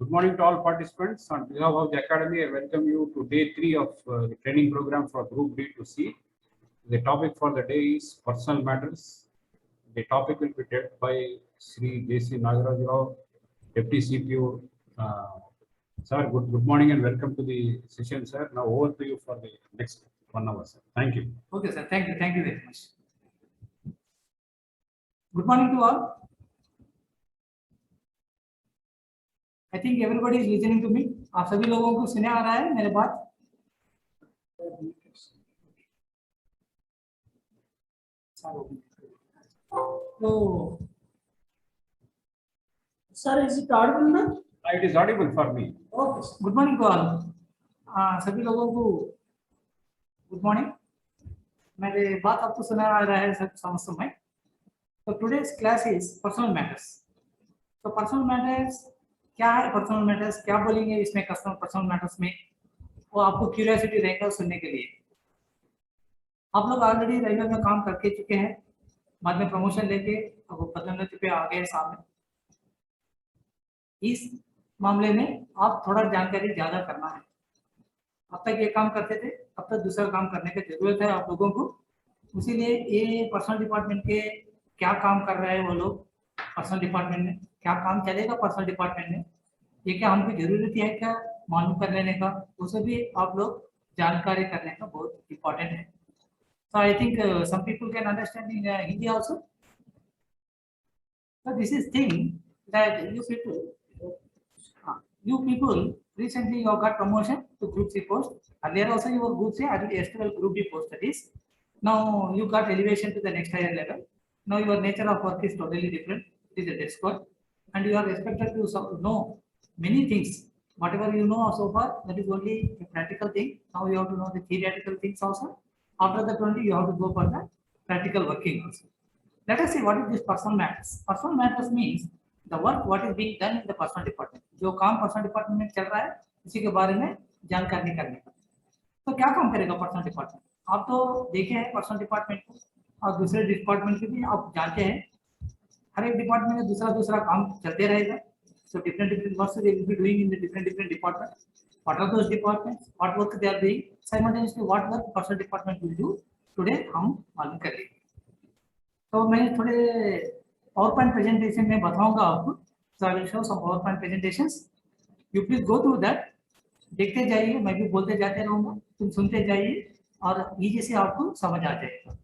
Good morning to all participants. On behalf of the Academy, I welcome you to day 3 of the training program for Group D to C. The topic for the day is personal matters. The topic will be led by Sri J.C. Nagaraj Rao, Deputy CPO. Sir, good morning and welcome to the session, sir. Now over to you for the next 1 hour, sir. Thank you. Okay, sir. Thank you. Thank you very much. Good morning to all. I think everybody is listening to me. आप सभी लोगों को सुने आ रहा है मेरे बात? तो Sir, is it audible now? It is audible for me. Okay, sir. Good morning to all. सभी लोगों को गुड मॉर्निंग. मेरे बात आपको सुना आ रहा है सब समस्त में. तो today's class is personal matters. तो पर्सनल मैटर्स क्या है? पर्सनल मैटर्स क्या बोलेंगे इसमें कस्टमर पर्सनल मैटर्स में, वो आपको क्यूरियोसिटी रहेगा सुनने के लिए. आप लोग ऑलरेडी रेलवे में काम करके चुके हैं, बाद में प्रमोशन लेके अब पदोन्नति पे आ गए सामने. इस मामले में आप थोड़ा जानकारी ज्यादा करना है. अब तक ये काम करते थे, अब तक दूसरा काम करने की जरूरत है आप लोगों को. इसीलिए ये पर्सनल डिपार्टमेंट के क्या काम कर रहे हैं वो लोग, पर्सनल डिपार्टमेंट में क्या काम चलेगा पर्सनल डिपार्टमेंट में, ये क्या हमको जरूरत है क्या मालूम कर लेने का, उसे भी आप लोग जानकारी करने का बहुत इम्पोर्टेंट है. So I think some people can understand in Hindi also. So this is thing that you people recently you got promotion to Group C post. Earlier also you were Group C, yesterday Group D post that is. Now you got elevation to the next higher level. Now your nature of work is totally different. It is a desk work, and you are expected to know many things. Whatever you know so far, that is only a practical thing. Now you have to know the theoretical things also. After that only you have to go for the practical working also. Let us see what is this personal matters. Personal matters means the work what is being done in the personal department. जो काम personal department में चल रहा है उसी के बारे में जानकारी करने का. तो क्या काम करेगा पर्सनल डिपार्टमेंट? आप तो देखे हैं पर्सनल डिपार्टमेंट को और दूसरे डिपार्टमेंट के भी आप जानते हैं. हर एक डिपार्टमेंट में दूसरा काम चलते रहेगा. So different works they will be doing in the different departments. What are those departments? What work they are doing? Simultaneously, what work personal department will do? Today हम मालूम करेंगे. तो मैं थोड़े PowerPoint presentation में बताऊंगा आपको. So I will show some PowerPoint presentations. You please go through that. देखते जाइए, मैं भी बोलते जाते रहूंगा, तुम सुनते जाइए और इजी से आपको समझ आ जाएगा.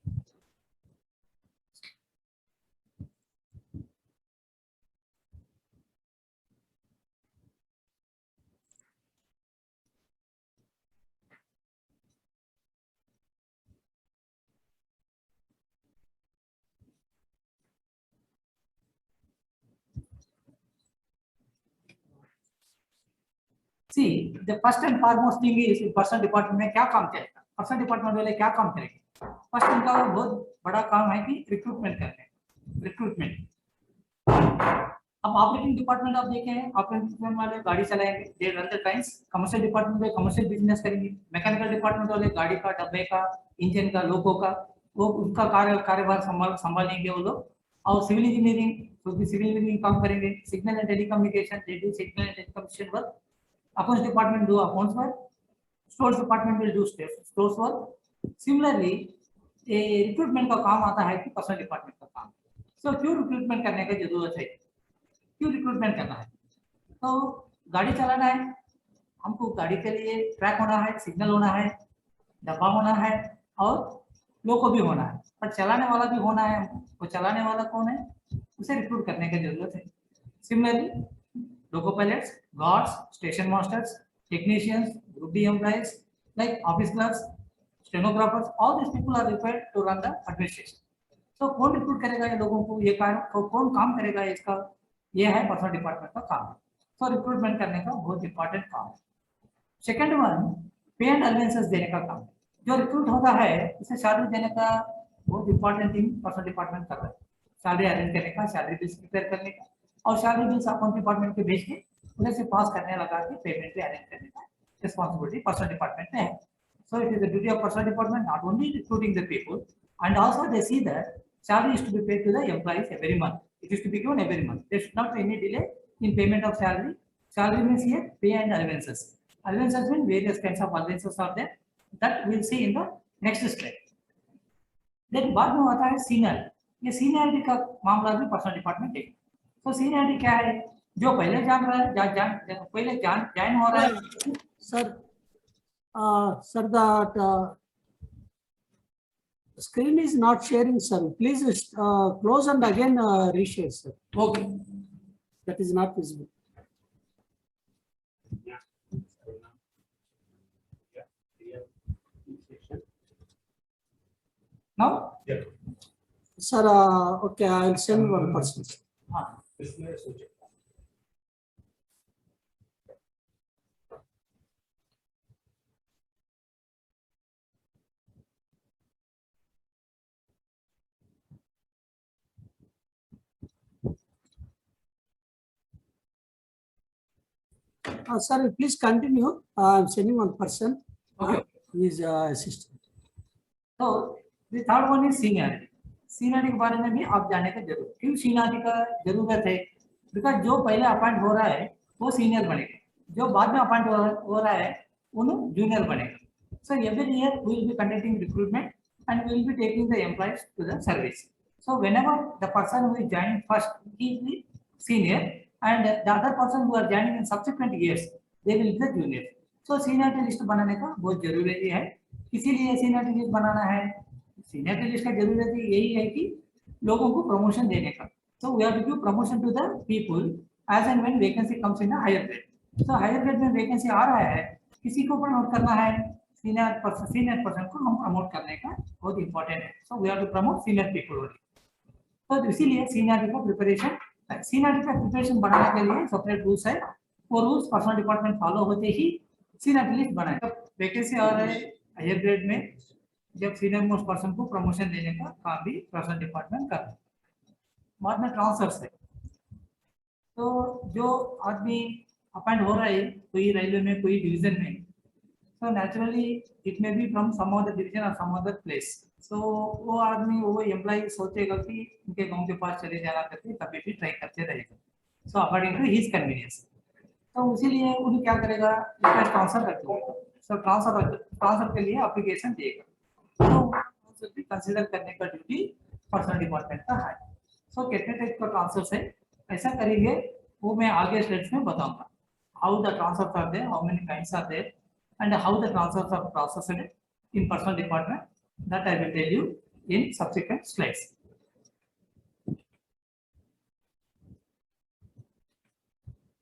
See, the first and foremost thing is personal department में क्या काम चलेगा, पर्सनल डिपार्टमेंट वाले क्या काम करेंगे. फर्स्ट इनका बहुत बड़ा काम है कि रिक्रूटमेंट करने. रिक्रूटमेंट. अब ऑपरेटिंग डिपार्टमेंट आप देखें, ऑपरेटिंग डिपार्टमेंट वाले गाड़ी चलाएंगे, they run the trains. Commercial department में कमर्शियल बिजनेस करेंगे. मैकेनिकल डिपार्टमेंट वाले गाड़ी का, डब्बे का, इंजन का, लोगों का, वो उनका कार्यभार संभालेंगे वो लोग. और सिविल इंजीनियरिंग, तो सिविल इंजीनियरिंग काम करेंगे. Signal and telecommunication, they do signal and telecommunication work. Accounts department do accounts work. Stores department will do stores work. Similarly, a recruitment का काम आता है कि पर्सनल डिपार्टमेंट का काम. So क्यों रिक्रूटमेंट करने की जरूरत है? क्यों रिक्रूटमेंट करना है? तो गाड़ी चलाना है, हमको गाड़ी के लिए ट्रैक होना है, सिग्नल होना है, डब्बा होना है और लोको भी होना है. पर चलाने वाला भी होना है. वो चलाने वाला कौन है? उसे रिक्रूट करने की जरूरत है. Similarly loco pilots, guards, station masters, technicians, group D employees like office clerks, stenographers, all these people are required to run the administration. So कौन रिक्रूट करेगा ये लोगों को, ये कौन काम करेगा इसका, ये है पर्सनल डिपार्टमेंट का काम. तो रिक्रूटमेंट करने का बहुत इंपॉर्टेंट काम है. सेकंड वन, पे एंड अलाउंसेस देने का काम. जो रिक्रूट होता है उसे सैलरी देने का बहुत इंपॉर्टेंट थिंग पर्सनल डिपार्टमेंट कर रहा है. सैलरी अरेंज करने का, सैलरी बिल्स प्रिपेयर करने का और सैलरी बिल्स अकाउंट डिपार्टमेंट के भेज के उन्हें से पास करने लगा के पेमेंट भी अरेंज करने का रिस्पांसिबिलिटी पर्सनल डिपार्टमेंट में है. सो it is the duty of personal department not only recruiting the people and also they see that salary is to be paid to the employees every month. It is to be given every month. There should not be any delay in payment of salary. Salary means here pay and allowances. Allowances mean various kinds of allowances are there. That we'll see in the next slide. Then बाद में आता है senior. ये seniority का मामला भी personal department देखें. तो सीनियरिटी क्या है? जो पहले जान रहा है, पहले ज्वाइन हो रहा है. Sir, that screen is not sharing, sir. Please close and again reshare, sir. Okay. That is not visible. Now? Yeah. Sir, okay, I'll send one person. Sir, please continue. I'm sending one person. Okay. He is assistant. तो the third one is seniority. Seniority के बारे में भी आप जानने का जरूरत. क्यों seniority का जरूरत है? Because जो पहले अपॉइंट हो रहा है वो सीनियर बनेगा, जो बाद में अपॉइंट हो रहा है वो जूनियर बनेगा. So every year we will be conducting recruitment and we will be taking the employees to the service. So whenever the person who is joining first is the senior and the other person who are joining in subsequent years they will be the junior. So seniority list बनाने का बहुत जरूरी है. इसीलिए seniority list बनाना है. Seniority list का जरूरत यही है कि लोगों को प्रमोशन देने का. So we have to give promotion to the people as and when vacancy comes in a higher grade. So higher grade में vacancy आ रहा है, किसी को प्रमोट करना है, सीनियर पर्सन को हम प्रमोट करने का बहुत इंपॉर्टेंट है. So we have to promote senior people only. तो इसीलिए सीनियरिटी का प्रिपरेशन बनाने के लिए सेपरेट रूल्स है. वो रूल्स पर्सनल डिपार्टमेंट फॉलो होते ही सीनियरिटी लिस्ट बनाए. वैकेंसी आ रहा है हायर ग्रेड में, जब सीनियर मोस्ट पर्सन को प्रमोशन देने का काम भी पर्सनल डिपार्टमेंट कर रहा है. बाद में ट्रांसफर्स है. तो जो आदमी अपॉइंट हो रहा है कोई रेलवे में कोई डिवीजन में, so naturally it may be from some other division or some other place. So वो आदमी वो एम्प्लॉय सोचेगा कि उनके गांव के पास चले जाना करके कभी भी ट्राई करते रहेगा. So according to his convenience. तो इसीलिए उन्हें क्या करेगा, ट्रांसफर कर देगा. So ट्रांसफर के लिए एप्लीकेशन देगा. तो भी कंसीडर करने का ड्यूटी पर्सनल डिपार्टमेंट का है. सो कितने टाइप का ट्रांसफर है ऐसा करेंगे वो मैं आगे स्लाइड्स में बताऊंगा. How the transfer are there, how many kinds are there and how the transfers are processed in personal department, that I will tell you in subsequent slides.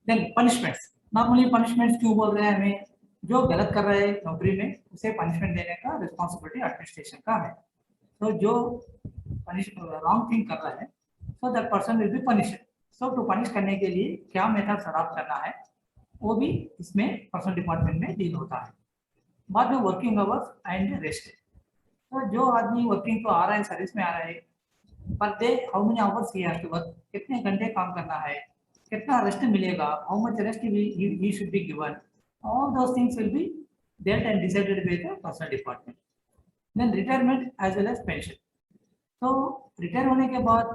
Then punishments. Normally punishments क्यों बोल रहे हैं हमें? जो गलत कर रहा है नौकरी में उसे पनिशमेंट देने का रिस्पॉन्सिबिलिटी एडमिनिस्ट्रेशन का है. तो जो रॉन्ग थिंग कर रहा है so that person will be punished. So to punish करने के लिए क्या मेथड अडॉप्ट करना है वो भी इसमें पर्सनल डिपार्टमेंट में डील होता है. बाद में वर्किंग आवर्स एंड रेस्ट. तो जो आदमी वर्किंग तो आ रहा है, सर्विस में आ रहा है, per day how many hours he has to work, कितने घंटे काम करना है, कितना रेस्ट मिलेगा, how much rest he should be given, all those things will be there and decided by the personal department. Then retirement age well age pension. तो retire होने के बाद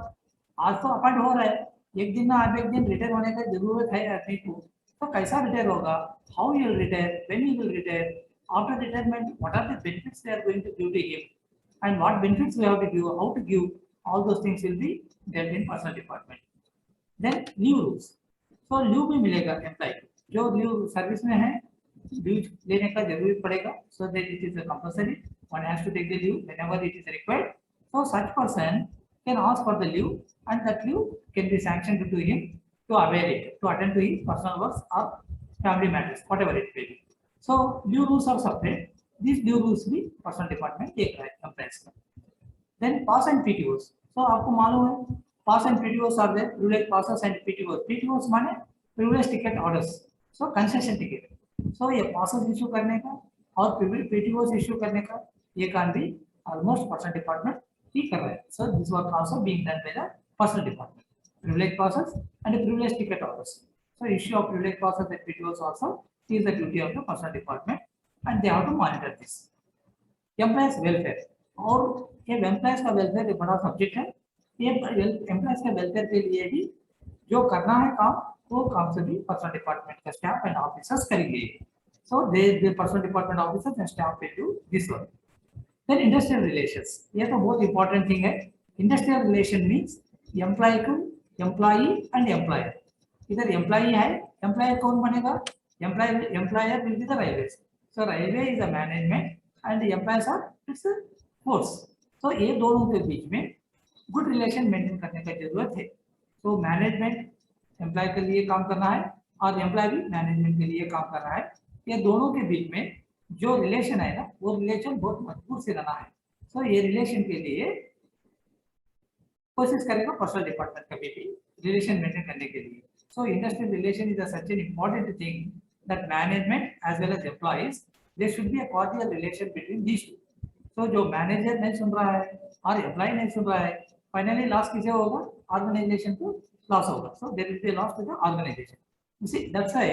आज तो अपॉइंट हो रहा है, एक दिन ना आप एक दिन रिटायर होने का जरूरत है आदमी को. तो कैसा रिटायर होगा, how you will retire, when you will retire, after retirement what are the benefits they are going to give to him and what benefits we have to give, how to give, all those things will be there in personnel department. Then leave rules. तो leave भी मिलेगा employ जो leave service में है, leave लेने का जरूरत पड़ेगा. So that it is compulsory, one has to take the leave whenever it is required. So such person can ask for the leave and that leave can be sanctioned to him to avail it, to attend to his personal works or family matters, whatever it may be. So leave rules are separate. These leave rules भी personal department देख रहा है compliance का. Then pass and PTOs. So आपको मालूम है pass and PTOs are there, privilege passes and PTOs. PTOs माने privilege ticket orders. So concession ticket. So ये passes issue करने का और PTOs issue करने का ये काम भी almost personal department ही कर रहा है. So this work also being done by the personal department. Privilege passes and privilege ticket orders. So issue of privilege passes and PTOs also is the duty of the personal department and they have to monitor this. Employees welfare. और ये employees का welfare एक बड़ा subject है. ये employees के welfare के लिए भी जो करना है काम वो काम सभी पर्सनल डिपार्टमेंट का स्टाफ एंड ऑफिसर्स करेंगे. So the personal department officers and staff will do this work. Then industrial relations. ये तो बहुत important thing है. Industrial relation means employee to employee and employer. इधर employee है, employer कौन बनेगा? Employer will be the railways. So railway is a management and the employees are its force. So ये दोनों के बीच में good relation maintain करने का जरूरत है. So management employee के लिए काम करना है और employee भी management के लिए काम कर रहा है. ये दोनों के बीच में जो रिलेशन है ना, वो रिलेशन बहुत मजबूत से रहना है. सो ये रिलेशन के लिए कोशिश करेगा पर्सनल डिपार्टमेंट कभी भी रिलेशन मेंटेन करने के लिए. So industrial relation is such an important thing that management as well as employees there should be a cordial relation between these two. So जो मैनेजर नहीं सुन रहा है और एम्प्लॉय नहीं सुन रहा है, फाइनली लॉस किसे होगा? ऑर्गेनाइजेशन को लॉस होगा. So there will be loss to the organisation. You see, that's why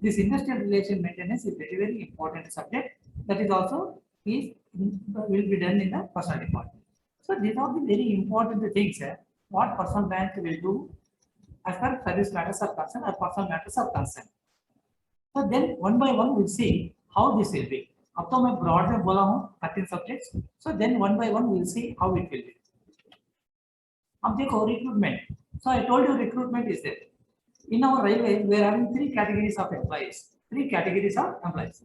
this industrial relation maintenance is very, very important subject. That is also will be done in the personal department. So these are the very important things what personal branch will do as far as service matters are concerned or personal matters are concerned. So then one by one we'll see how this will be. अब तो मैं broad में बोला हूँ 13 subjects. So then one by one we'll see how it will be. अब देखो recruitment. So I told you recruitment is there. In our railway, we are having 3 categories of employees. 3 categories of employees.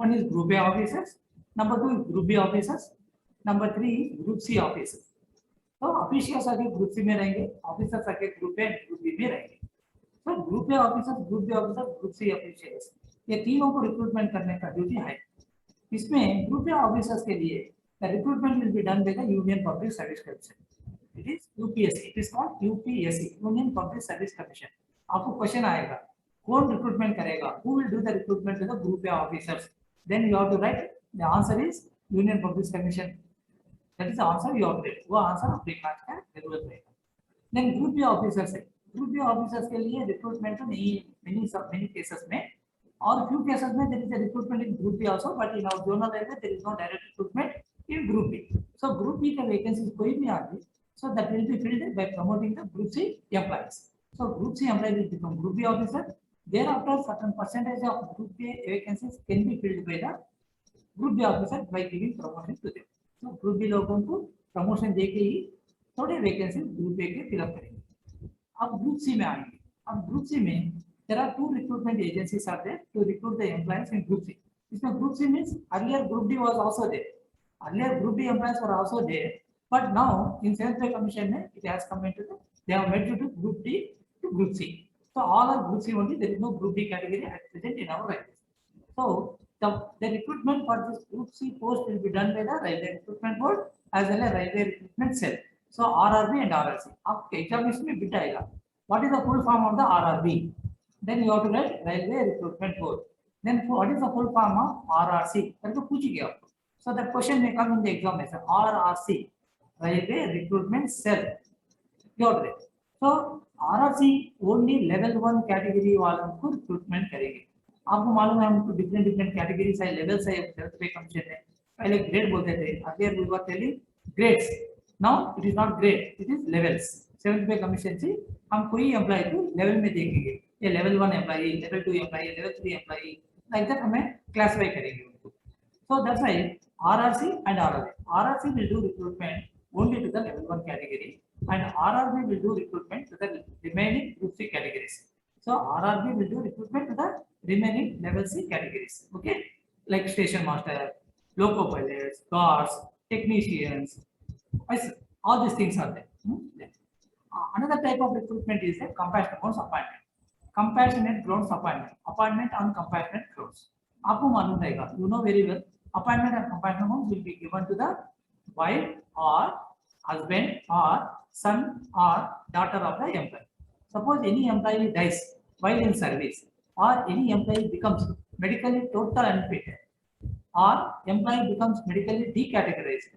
One is Group A officers. Number 2 is Group B officers. Number 3 is Group C officers. So officials आगे Group C में रहेंगे, officers आगे Group A and Group B में रहेंगे. So Group A officers, Group B officers, Group C officers, ये तीनों को recruitment करने का ड्यूटी है. इसमें Group A officers के लिए the recruitment will be done by the Union Public Service Commission. It is UPSC. It is called UPSC, Union Public Service Commission. आपको क्वेश्चन आएगा, कौन रिक्रूटमेंट करेगा? Who will do the recruitment to the Group A officers? Then you have to write the answer is Union Public Commission. That is the answer you have to write. वो answer अपने काज का जरूरत रहेगा. Then Group B officers है. Group B officers के लिए recruitment तो नहीं, many cases में, और few cases में there is a recruitment in Group B also, but in our zonal area there is no direct recruitment in Group B. So Group B का vacancies कोई भी आ गई, so that will be filled by promoting the Group C employees. So Group C employee will become Group B officer. Thereafter, certain percentage of Group B vacancies can be filled by the Group B officer by giving promotion to them. So Group B लोगों को promotion देके ही थोड़े vacancies Group A के fill up करेंगे. अब Group C में आएंगे. अब Group C में there are 2 recruitment agencies are there to recruit the employees in Group C. इसमें Group C means earlier Group D was also there. Earlier Group D employees were also there, but now in 7th Pay Commission it has come into the they have merged to Group D to Group C. So all are Group C only. There is no Group D category at present in our railways. So the recruitment for this Group C post will be done by the Railway Recruitment Board as well as Railway Recruitment Cell. So RRB and RRC. आपके examination में bit आएगा. What is the full form of the RRB? Then you have to write Railway Recruitment Board. Then what is the full form of RRC? करके पूछेंगे आपको. So the question may come in the examination. RRC, Railway Recruitment Cell. You have to write. So RRC only level 1 category वालों को recruitment करेगी. आपको मालूम है हमको डिफरेंट कैटेगरीज है, लेवल्स है. 7th Pay Commission में पहले ग्रेड बोलते थे, earlier we were telling grades. Now it is not grade, it is levels. 7th Pay Commission से हम कोई एम्प्लॉय को लेवल में देखेंगे. ये level 1 employee, level 2 employee, level 3 employee, like that हमें क्लासिफाई करेंगे उनको. So that's why RRC and RRB. RRC will do recruitment only to the level 1 category. And RRB will do recruitment to the remaining Group C categories. So RRB will do recruitment to the remaining level C categories. Okay, like station master, loco pilots, guards, technicians, all these things are there. Another type of recruitment is a compassionate grounds appointment. Compassionate grounds appointment. Appointment on compassionate grounds. आपको मालूम रहेगा. You know very well. Appointment and compassionate grounds will be given to the wife or husband or son or daughter of the employee. Suppose any employee dies while in service, or any employee becomes medically total unfit, or employee becomes medically decategorized,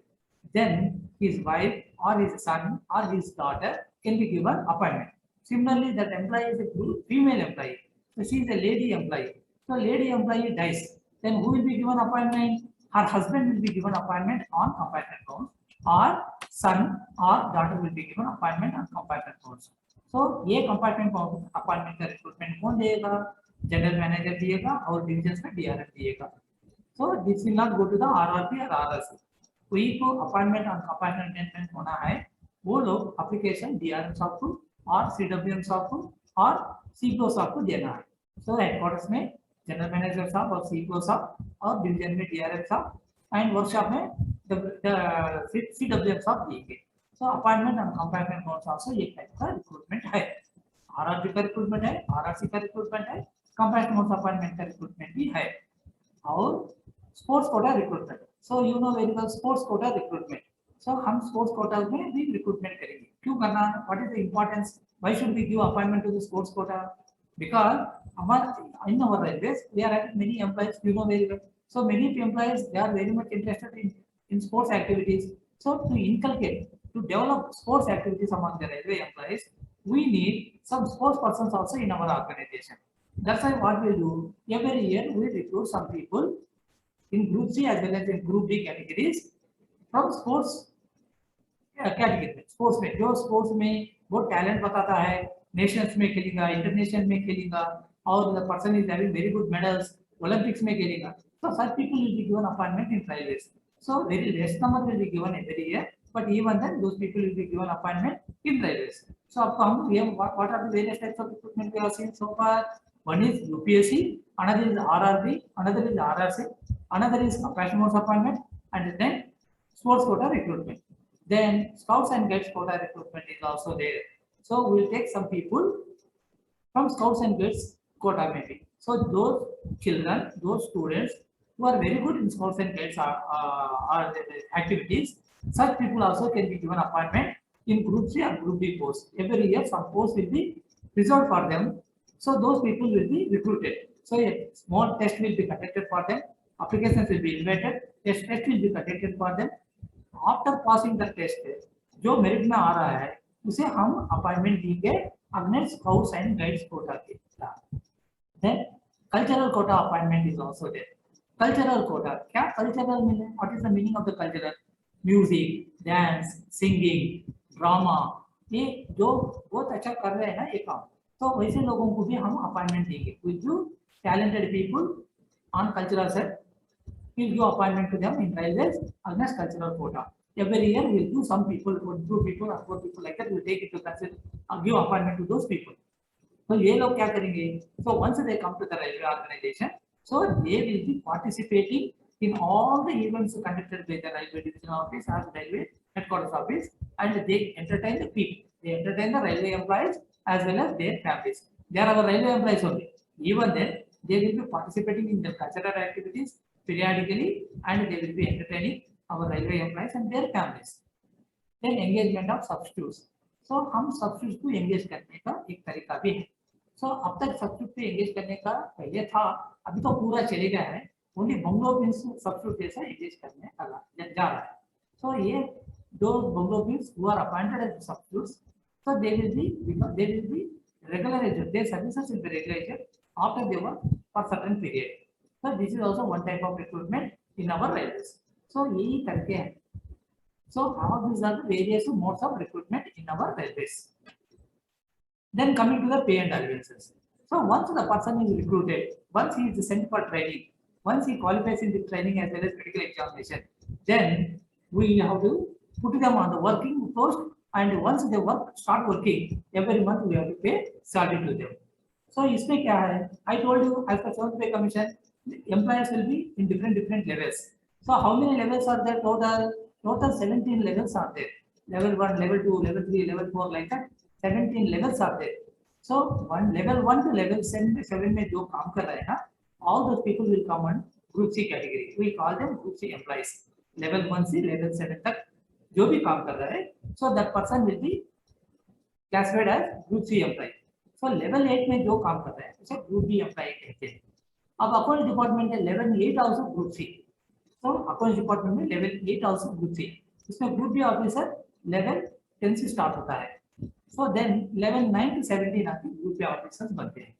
then his wife or his son or his daughter can be given appointment. Similarly, that employee is a female employee, so she is a lady employee. So lady employee dies, then who will be given appointment? Her husband will be given appointment on compassionate grounds, or son or daughter will be given appointment on compassionate grounds. सो ये compartment appointment का recruitment कौन देगा? General manager दिएगा और division में DRM दिएगा. So this will not go to the RRP और RRC. कोई को अपॉइंटमेंट और कंपार्टमेंट होना है, वो लोग एप्लीकेशन डीआरएम साहब को और सीडब्ल्यूएम साहब को और सीपीओ साहब को देना है. सो हेडक्वार्टर्स में जनरल मैनेजर साहब और सीपीओ साहब और डिवीजन में डीआरएम साहब एंड वर्कशॉप में सीडब्ल्यूएम साहब देंगे. सो अपॉइंटमेंट और कंपार्टमेंट कौन सा आल्सो एक टाइप का रिक्रूटमेंट है. आरआरपी का रिक्रूटमेंट है, आरआरसी का रिक्रूटमेंट है, कंपार्टमेंट अपॉइंटमेंट का रिक्रूटमेंट भी है. और sports quota recruitment. So you know very well sports quota recruitment. So हम स्पोर्ट्स कोटा में भी रिक्रूटमेंट करेंगे. क्यों करना? What is the importance? Why should we give appointment to the sports quota? Because हमारे in our railways we are having many employees, you know very well. So many employees, they are very much interested in sports activities. So to inculcate, to develop sports activities among the railway employees, we need some sports persons also in our organization. That's why what we do, every year we recruit some people in group C as well as in group D categories from sports category. Sports में जो sports में वो talent बताता है, Nations में खेलेगा, international में खेलेगा और the person is having very good medals, Olympics में खेलेगा. So such people will be given appointment in railways. So very less number will be given every year, but even then those people will be given appointment in railways. So आपको हम ये what are the various types of recruitment we have seen so far? One is UPSC, another is RRB, another is RRC, another is professional appointment, and then sports quota recruitment. Then Scouts and Guides quota recruitment is also there. So we will take some people from Scouts and Guides quota maybe. So those children, those students who are very good in Scouts and Guides activities, such people also can be given appointment in Group C or Group D post. Every year some post will be reserved for them. So those people will be recruited. So a small test will be conducted for them. Applications will be invited. A test will be conducted for them. After passing the test, जो merit में आ रहा है उसे हम appointment देंगे against scouts and guides quota के. Then cultural quota appointment is also there. Cultural quota, क्या cultural meaning? What is the meaning of the cultural? Music, dance, singing, drama. ये जो बहुत अच्छा कर रहे हैं ना ये काम, तो वैसे लोगों को भी हम अपॉइंटमेंट देंगे. With you talented people on cultural set, we'll give appointment to them in railways against cultural quota. Every year we'll do some people, 2 people or 4 people like that, we'll take it to consider and give appointment to those people. So ये लोग क्या करेंगे? So once they come to the railway organization, so they will be participating in all the events conducted by the railway division office or railway headquarters office, and they entertain the people. They entertain the railway employees as well as their families. They are our railway employees only. Even then, they will be participating in the cultural activities periodically, and they will be entertaining our railway employees and their families. Then engagement of substitutes. So हम substitutes को engage करने का एक तरीका भी है. So अब तक substitute को engage करने का पहले था, अभी तो पूरा चलेगा है. Only bungalow pins substitute जैसा engage करने जा रहा है. So ये दो bungalow pins who are appointed as substitutes, so they will be regularized. Their services will be regularized after they work for certain period. So this is also one type of recruitment in our railways. So यही करके हैं. So all these are the various modes of recruitment in our railways. Then coming to the pay and allowances. So once the person is recruited, once he is sent for training, once he qualifies in the training as well as medical examination, then we have to put them on the working post, and once they start working, every month we have to pay salary to them. So इसमें क्या है? I told you as per 7th pay commission, employees will be in different levels. So how many levels are there total? Total 17 levels are there. Level 1, level 2, level 3, level 4 like that. 17 levels are there. So level 1 to level 7 में जो काम कर रहे हैं ना, all those people will come on Group C category. We call them Group C employees. Level 1 से level 7 तक जो भी काम कर रहा है, so that person will be classified as Group C employee. So level 8 में जो काम कर रहे हैं उसे Group B employee कहते हैं. अब अकाउंट डिपार्टमेंट है level 8 also Group C. So account department में level 8 also Group C. इसमें Group B ऑफिसर level 10 से स्टार्ट होता है. So then level 9 to 17 आके Group B ऑफिसर्स बनते हैं.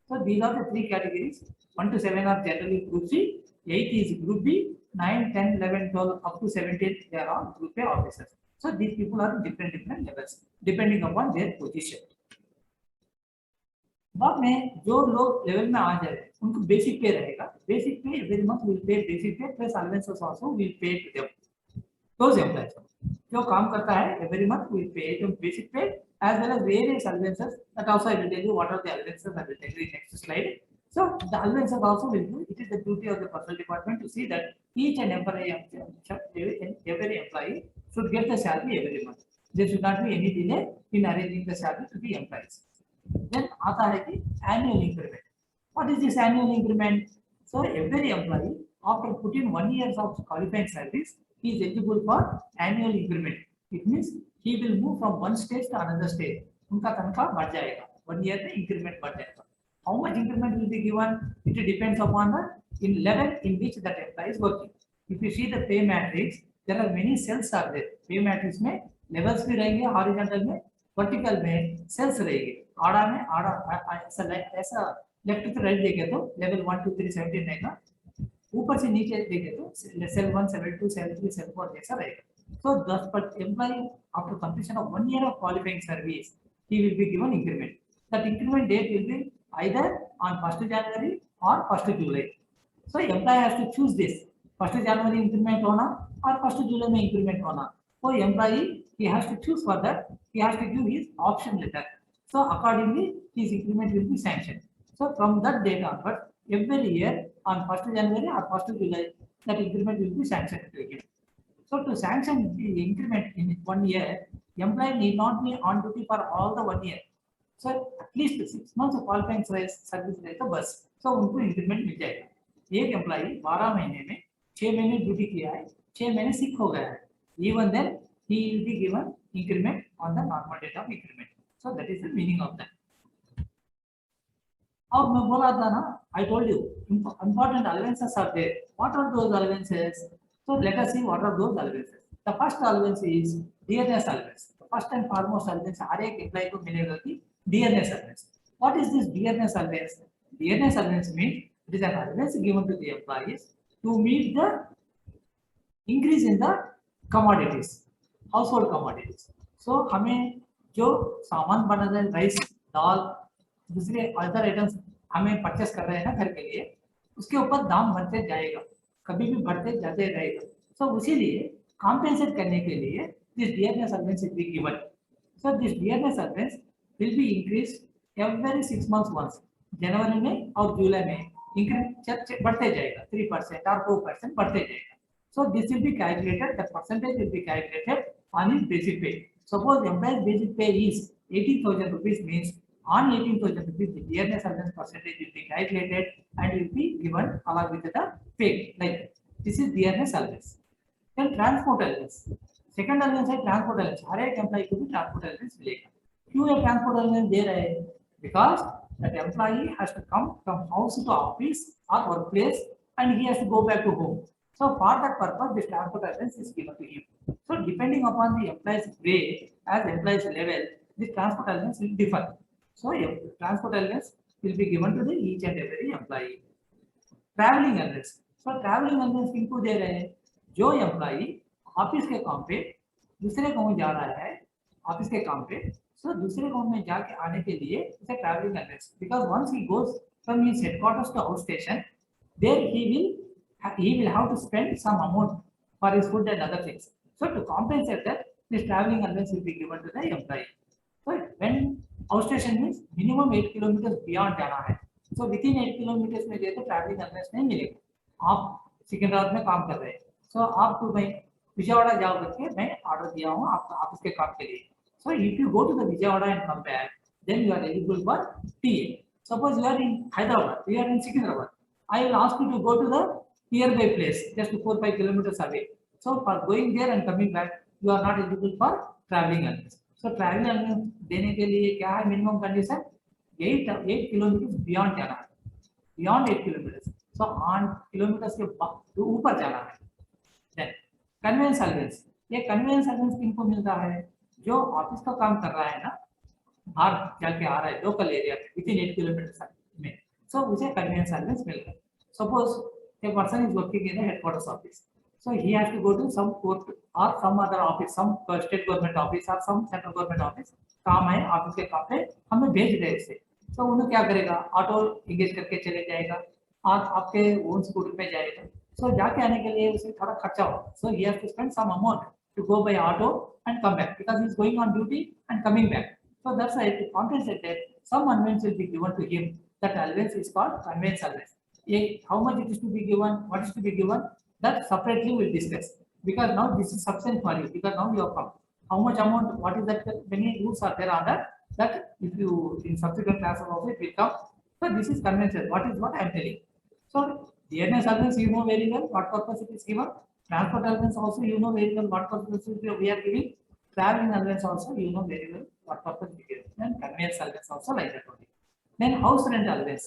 So these are the 3 categories. 1 to 7 are generally Group C. 8 is Group B. 9, 10, 11, 12 up to 17 they are all Group A officers. So these people are different levels depending upon their position. बाद में जो लोग level में आ जाए उनको basic पे रहेगा, basic pay every month will pay basic pay plus allowances also will pay to them, those employees जो काम करता है every month will pay them basic pay as well as various allowances that also I will tell you what are the allowances I will tell you in next slide. So the allowances also will do, it is the duty of the personnel department to see that each and every employee should get the salary every month. There should not be any delay in arranging the salary to the employees. Then आता है कि annual increment. What is this annual increment? So every employee after putting 1 year of qualifying service, he is eligible for annual increment. It means he will move from one stage to another stage. उनका तनख्वाह बढ़ जाएगा, 1 year में increment बढ़ जाएगा. How much increment will be given? It depends upon the level in which that employee is working. If you see the pay matrix, there are many cells are there. Pay matrix में levels भी रहेंगे, horizontal में, vertical में cells रहेंगे. आड़ा में आड़ा ऐसा लेफ्ट टू राइट देखे तो लेवल 1 2 3 17 रहेगा, ऊपर से नीचे देखे तो सेल 1 सेल 2 सेल 3 सेल 4 जैसा रहेगा. So thus per employee after completion of 1 year of qualifying service, he will be given increment. That increment date will be either on 1st January or 1st July. So employee has to choose this, 1st January increment होना और 1st July में increment होना. So employee he has to choose for that, he has to give his option letter. So accordingly his increment will be sanctioned. So from that date onward, every year on 1st January or 1st July, that increment will be sanctioned to him. So to sanction the increment in 1 year, employee need not be on duty for all the 1 year. So at least 6 months of qualifying service रहे तो बस, so उनको increment मिल जाएगा. एक employee 12 महीने में 6 महीने duty किया है, 6 महीने सिक हो गया है, even then he will be given increment on the normal date of increment. So that is the meaning of that. और मैं बोला था ना, I told you important allowances are there. What are those allowances? So let us see what are those allowances. The first allowance is dearness allowance. The first and foremost allowance हर एक employee को मिलेगा कि dearness allowance. What is this dearness allowance? Dearness allowance means it is an allowance given to the employees to meet the increase in the commodities, household commodities. So हमें जो सामान बना है, rice, दाल, दूसरे अदर आइटम्स हमें purchase कर रहे हैं ना घर के लिए, उसके ऊपर दाम बढ़ते जाएगा, कभी भी बढ़ते जाते रहेगा. सो उसी लिए कॉम्पेंसेट करने के लिए this dearness allowance will be given. So this dearness allowance will be increase every 6 months once. जनवरी में और जुलाई में इंक्रीज बढ़ते जाएगा, 3% और 4% बढ़ते जाएगा. सो this will be calculated, the percentage will be calculated on his basic पे. सपोज एम्प्लॉयज बेसिक पे is 18,000 rupees, means on 18,000 rupees, the dearness allowance percentage will be calculated and will be given along with the pay. Like this is dearness allowance. Then transport allowance. Second allowance है transport allowance. हर एक employee को भी transport allowance मिलेगा. क्यों ये transport allowance दे रहे हैं? Because that employee has to come from house to office or workplace and he has to go back to home. So for that purpose, this transport allowance is given to him. So depending upon the employee's grade as employee's level, this transport allowance will differ. So transport allowance will be given to the each and every employee. Traveling allowance. So traveling allowance किनको दे रहे हैं? जो employee office के काम पे दूसरे गांव जा रहा है, ऑफिस के काम पे, so दूसरे गांव में जाके आने के लिए उसे traveling allowance. Because once he goes from his headquarters to outstation, there he will have to spend some amount for his food and other things. So to compensate that, this traveling allowance will be given to the employee. So when outstation means minimum 8 kilometers beyond जाना है, so within 8 kilometers में जो तो traveling allowance नहीं मिलेगा. आप सिकंदराबाद में काम कर रहे हैं, so आप तो भाई विजयवाड़ा जाओ करके मैं ऑर्डर दिया हूँ आपका ऑफिस के काम के लिए. So if you go to the Vijayawada and come back, then you are eligible for TA. Suppose you are in Hyderabad, you are in Secunderabad, I will ask you to go to the nearby place just 4-5 kilometers away. So for going there and coming back, you are not eligible for traveling allowance. So traveling allowance देने के लिए क्या है minimum condition? 8 kilometre beyond जाना है, beyond 8 kilometre. सो 8 kilometre के ऊपर जाना है. Then conveyance allowance. ये कन्वेंस अलाउंस किनको मिलता है? जो ऑफिस का काम कर रहा है ना, बाहर जाके आ रहा है लोकल एरिया में विदिन 8 किलोमीटर में, सो उसे कन्वेंस अलाउंस मिल रहा है. Suppose a person is working in the headquarters office, so he has to go to some court or some other office, some state government office or some central government office. काम है office के काम पे, हमें भेज रहे हैं उसे, तो उन्हें क्या करेगा, ऑटो इंगेज करके चले जाएगा, आपके ओन स्कूटर पे जाएगा। सो जाके आने के लिए उसे थोड़ा खर्चा होगा, so he has to spend some amount to go by auto and come back because he is going on duty and coming back. So that's why to compensate that, some allowance will be given to him. That allowance is called conveyance allowance. How much it is to be given, what is to be given, that separately we'll discuss. Because now this is sufficient for you. Because now you have come. How much amount? What is that? Many rules are there on that. That if you in subsequent classes also it will come. So this is conveyance. What is what I am telling. So DNS allowance you know very well what purpose it is given. Transport allowance also you know very well what purpose we are giving. Traveling allowance also you know very well what purpose we give. Then conveyance allowance also like that only. Then house rent allowance.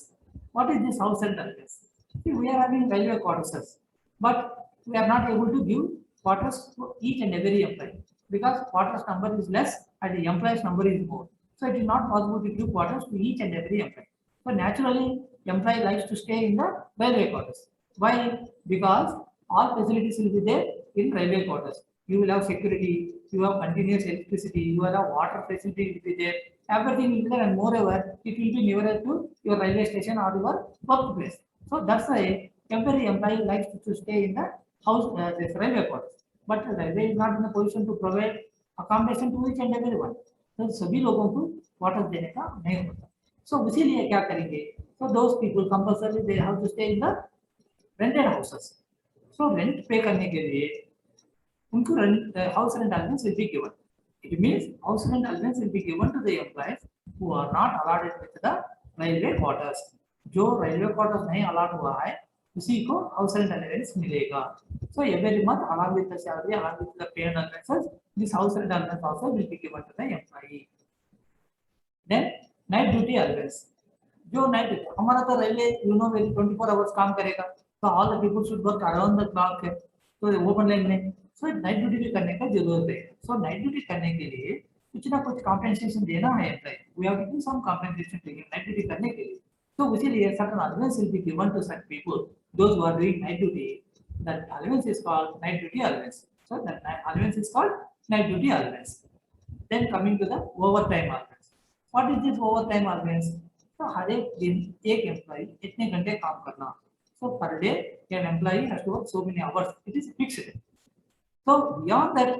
What is this house rent allowance? See, we are having railway quarters, but we are not able to give quarters to each and every employee because quarters number is less and the employees number is more. So it is not possible to give quarters to each and every employee. So naturally, employee likes to stay in the railway quarters. Why? Because all facilities will be there in railway quarters. You will have security, you have continuous electricity, you will have water facility will be there, everything will be there, and moreover, it will be nearer to your railway station or your workplace. So that's why every employee likes to stay in the house, this railway quarters. But railway is not in a position to provide accommodation to each and everyone. तो सभी लोगों को quarter देने का नहीं होता। So इसीलिए क्या करेंगे? So those people compulsorily they have to stay in the rented houses. So rent पे करने के लिए उनको house rent allowance will be given. It means house rent allowance will be given to the employees who are not allotted with the railway quarters. जो railway quarters नहीं allot हुआ है उसी को house rent allowance मिलेगा. So every month along with the salary, along with the pay and allowances, this house rent allowance also will be given to the employee. Then night duty allowance. जो night duty हमारा तो railway you know 24 hours काम करेगा, तो all the people should work around the clock है, तो open line में सो night duty भी करने का जरूरत है। सो नाइट ड्यूटी करने के लिए कुछ ना कुछ कॉम्पेंसेशन देना है employee, we have to give some compensation to him night duty करने के लिए। तो इसीलिए certain allowance will be given to such people those who are doing night duty, that allowance is called night duty allowance. So that allowance is called night duty allowance. Then coming to the overtime allowance. What is this overtime allowance? तो हर एक दिन एक employ इतने घंटे काम करना, so per day an employ has to work so many hours, it is fixed. So beyond that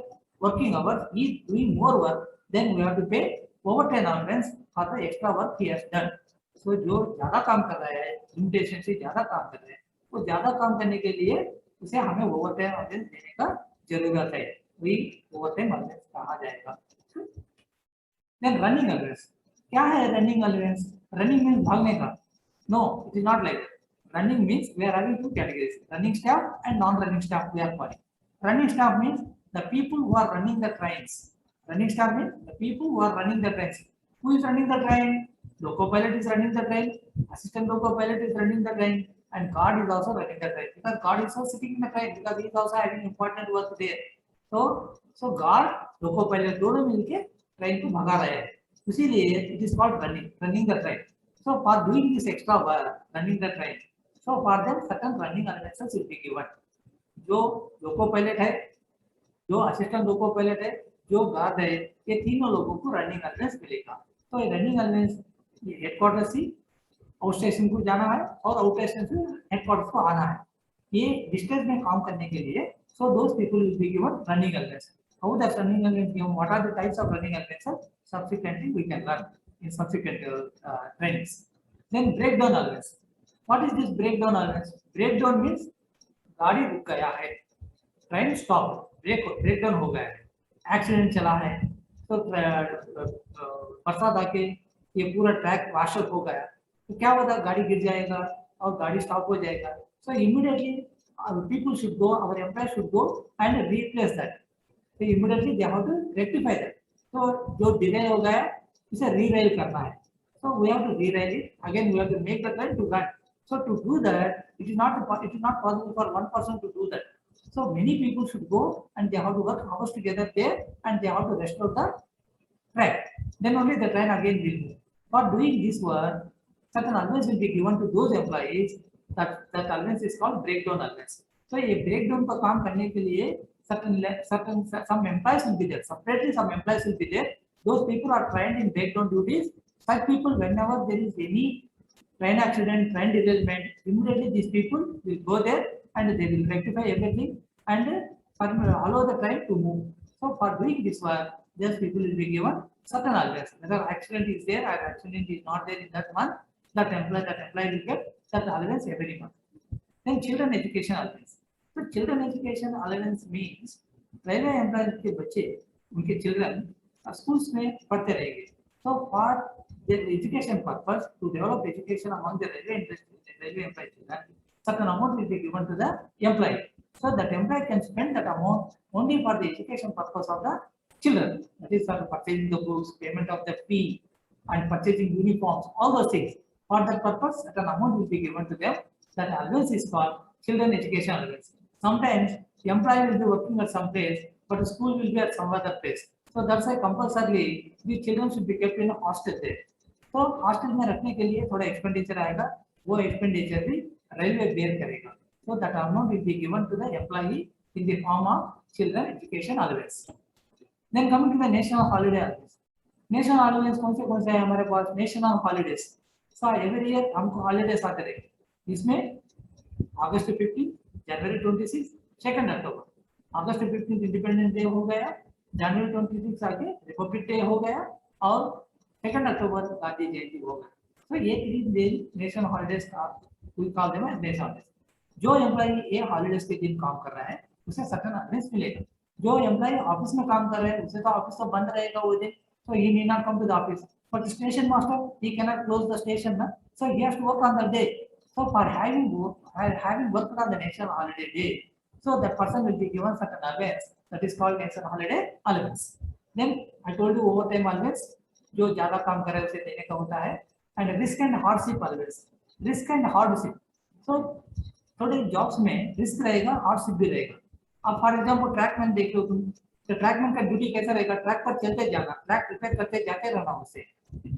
working hours, he is doing more work, then we have to pay overtime allowance for the extra work he has done. So जो ज्यादा काम कर रहा है, limitation से ज्यादा काम कर रहे हैं, वो ज्यादा काम करने के लिए उसे हमें ओवरटाइम allowance देने का जरूरत है, वही ओवरटाइम allowance कहा जाएगा। Then running allowance, क्या है running allowance? Running means भागने का? No, it is not like that. Running means we are having two categories, running staff and non-running staff we are calling. Running staff means the people who are running the trains. Running staff means the people who are running the trains. Who is running the train? Loco pilot is running the train. Assistant loco pilot is running the train, and guard is also running the train because guard is also sitting in the train because he is also having important work there. So guard, loco pilot दोनों मिलके train को भगा रहे हैं. इसीलिए it is called running the train. So for doing this extra work, running the train, so for them certain running allowances will be given. जो loco pilot है, जो असिस्टेंट लोको पायलट है, जो गार्ड है, ये तीनों लोगों को रनिंग अलाउंस मिलेगा। तो ये रनिंग अलाउंस ये हेडक्वार्टर से आउट स्टेशन को जाना है और आउट स्टेशन से हेडक्वार्टर को आना है, ये डिस्टेंस में काम करने के लिए। So those people will be given running allowance. How that running allowance given, what are the types of running allowance, subsequently we can learn in subsequent trainings. Then breakdown allowance. What is this breakdown allowance? Breakdown means गाड़ी रुक गया है, train stop, break down हो गया है, accident चला है, तो बरसात आके ये पूरा ट्रैक वाशअप हो गया, तो क्या होता है, गाड़ी गिर जाएगा और गाड़ी स्टॉप हो जाएगा। So immediately people should go, our employ should go and replace that. तो immediately they have to rectify that. तो जो डिले हो गया इसे रीरेल करना है, so we have to rerail it again, we have to make the train to run. So to do that, it is not possible for one person to do that. So many people should go and they have to work hours together there and they have to restore the track. Then only the train again will move. For doing this work, certain allowance will be given to those employees. That allowance is called breakdown allowance. So ये breakdown का काम करने के लिए some employees will be there. Separately some employees will be there. Those people are trained in breakdown duties. Such people, whenever there is any train accident, train derailment, immediately these people will go there and they will rectify everything and allow the train to move. So for doing this work, these people will be given certain allowance. Whether accident is there or accident is not there in that month, that employee will get that allowance every month. Then children education allowance. So children education allowance means railway employees के बच्चे उनके children schools में पढ़ते रहेंगे. So for their education purpose, to develop education among the railway industry, the railway employee children, certain amount will be given to the employee. So that employee can spend that amount only for the education purpose of the children. That is for purchasing the books, payment of the fee, and purchasing uniforms, all those things. For that purpose, certain amount will be given to them. That allowance is called children education allowance. Sometimes the employee will be working at some place, but the school will be at some other place. So that's why compulsorily the children should be kept in a hostel there. So hostel में रखने के लिए थोड़ा expenditure आएगा, वो expenditure भी railway bear करेगा. So that amount will be given to the employee in the form of children education allowance. Then coming to the national holiday allowance. National holidays कौन से है हमारे पास? National holidays. So every year हमको holidays आते रहेंगे. इसमें August 15, January 26, 2nd October. August 15 independence day हो गया, January 26 आके रिपब्लिक डे हो गया और 2nd October गांधी जयंती हो गया. तो ये 3 दिन नेशनल हॉलिडेज का कोई कॉल देना नेशनल हॉलिडेज. जो एम्प्लॉई ये हॉलिडेज के दिन काम कर रहा है उसे सर्टेन अलाउंस मिलेगा. जो एम्प्लॉई ऑफिस में काम कर रहा है उसे तो ऑफिस तो बंद रहेगा वो दिन, so he need not come to the office. But the station master, he cannot close the station, na? So he has to work on the day. So for having worked on the national holiday day, so that person will be given certain allowance that is called national holiday allowance. Then I told you overtime allowance, जो ज्यादा काम करे उसे देने का होता है, and risk and hardship allowance. Risk and hardship. So थोड़े jobs में risk रहेगा, hardship भी रहेगा. अब फॉर एग्जाम्पल ट्रैकमैन देख लो तुम, तो ट्रैकमैन का ड्यूटी कैसा रहेगा? ट्रैक पर चलते जाना, ट्रैक रिपेयर करते जाते रहना, उससे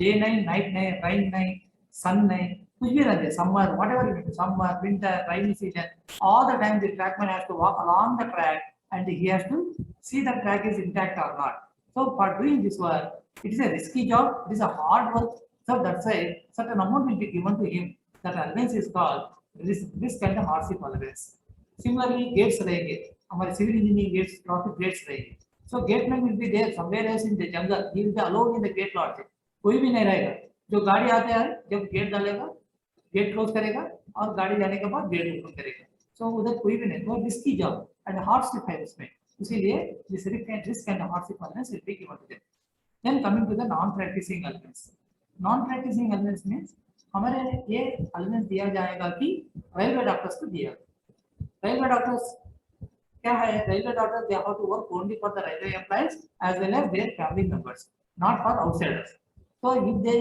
डे नहीं, नाइट नहीं, राइन नहीं, सन नहीं, कुछ भी रहते, summer, whatever it is, summer, winter, rainy season, all the time the trackman has to walk along the track and he has to see the track is intact or not. So for doing this work, it is a risky job, it is a hard work. So that's why certain amount will be given to him. That allowance is called risk and hardship allowance. Similarly, gates रहेंगे, हमारे civil engineering gates, traffic gates रहेंगे. So gateman will be there somewhere else in the jungle, he will be alone in the gate lot. कोई भी नहीं रहेगा. जो गाड़ी आते हैं जब गेट डालेगा, गेट क्लोज करेगा और गाड़ी जाने के बाद गेट ओपन करेगा. सो उधर कोई भी नहीं. वो रिस्की जॉब एंड हार्डशिप है उसमें, इसीलिए this risk and hardship allowance will be given to them. Then coming to the non practising allowance. Non practising allowance means हमारे ये अलाउंस दिया जाएगा कि रेलवे डॉक्टर्स को दिया. रेलवे डॉक्टर्स क्या है? Railway doctors they have to work only for the railway employees as well as their family members, not for outsiders. So if they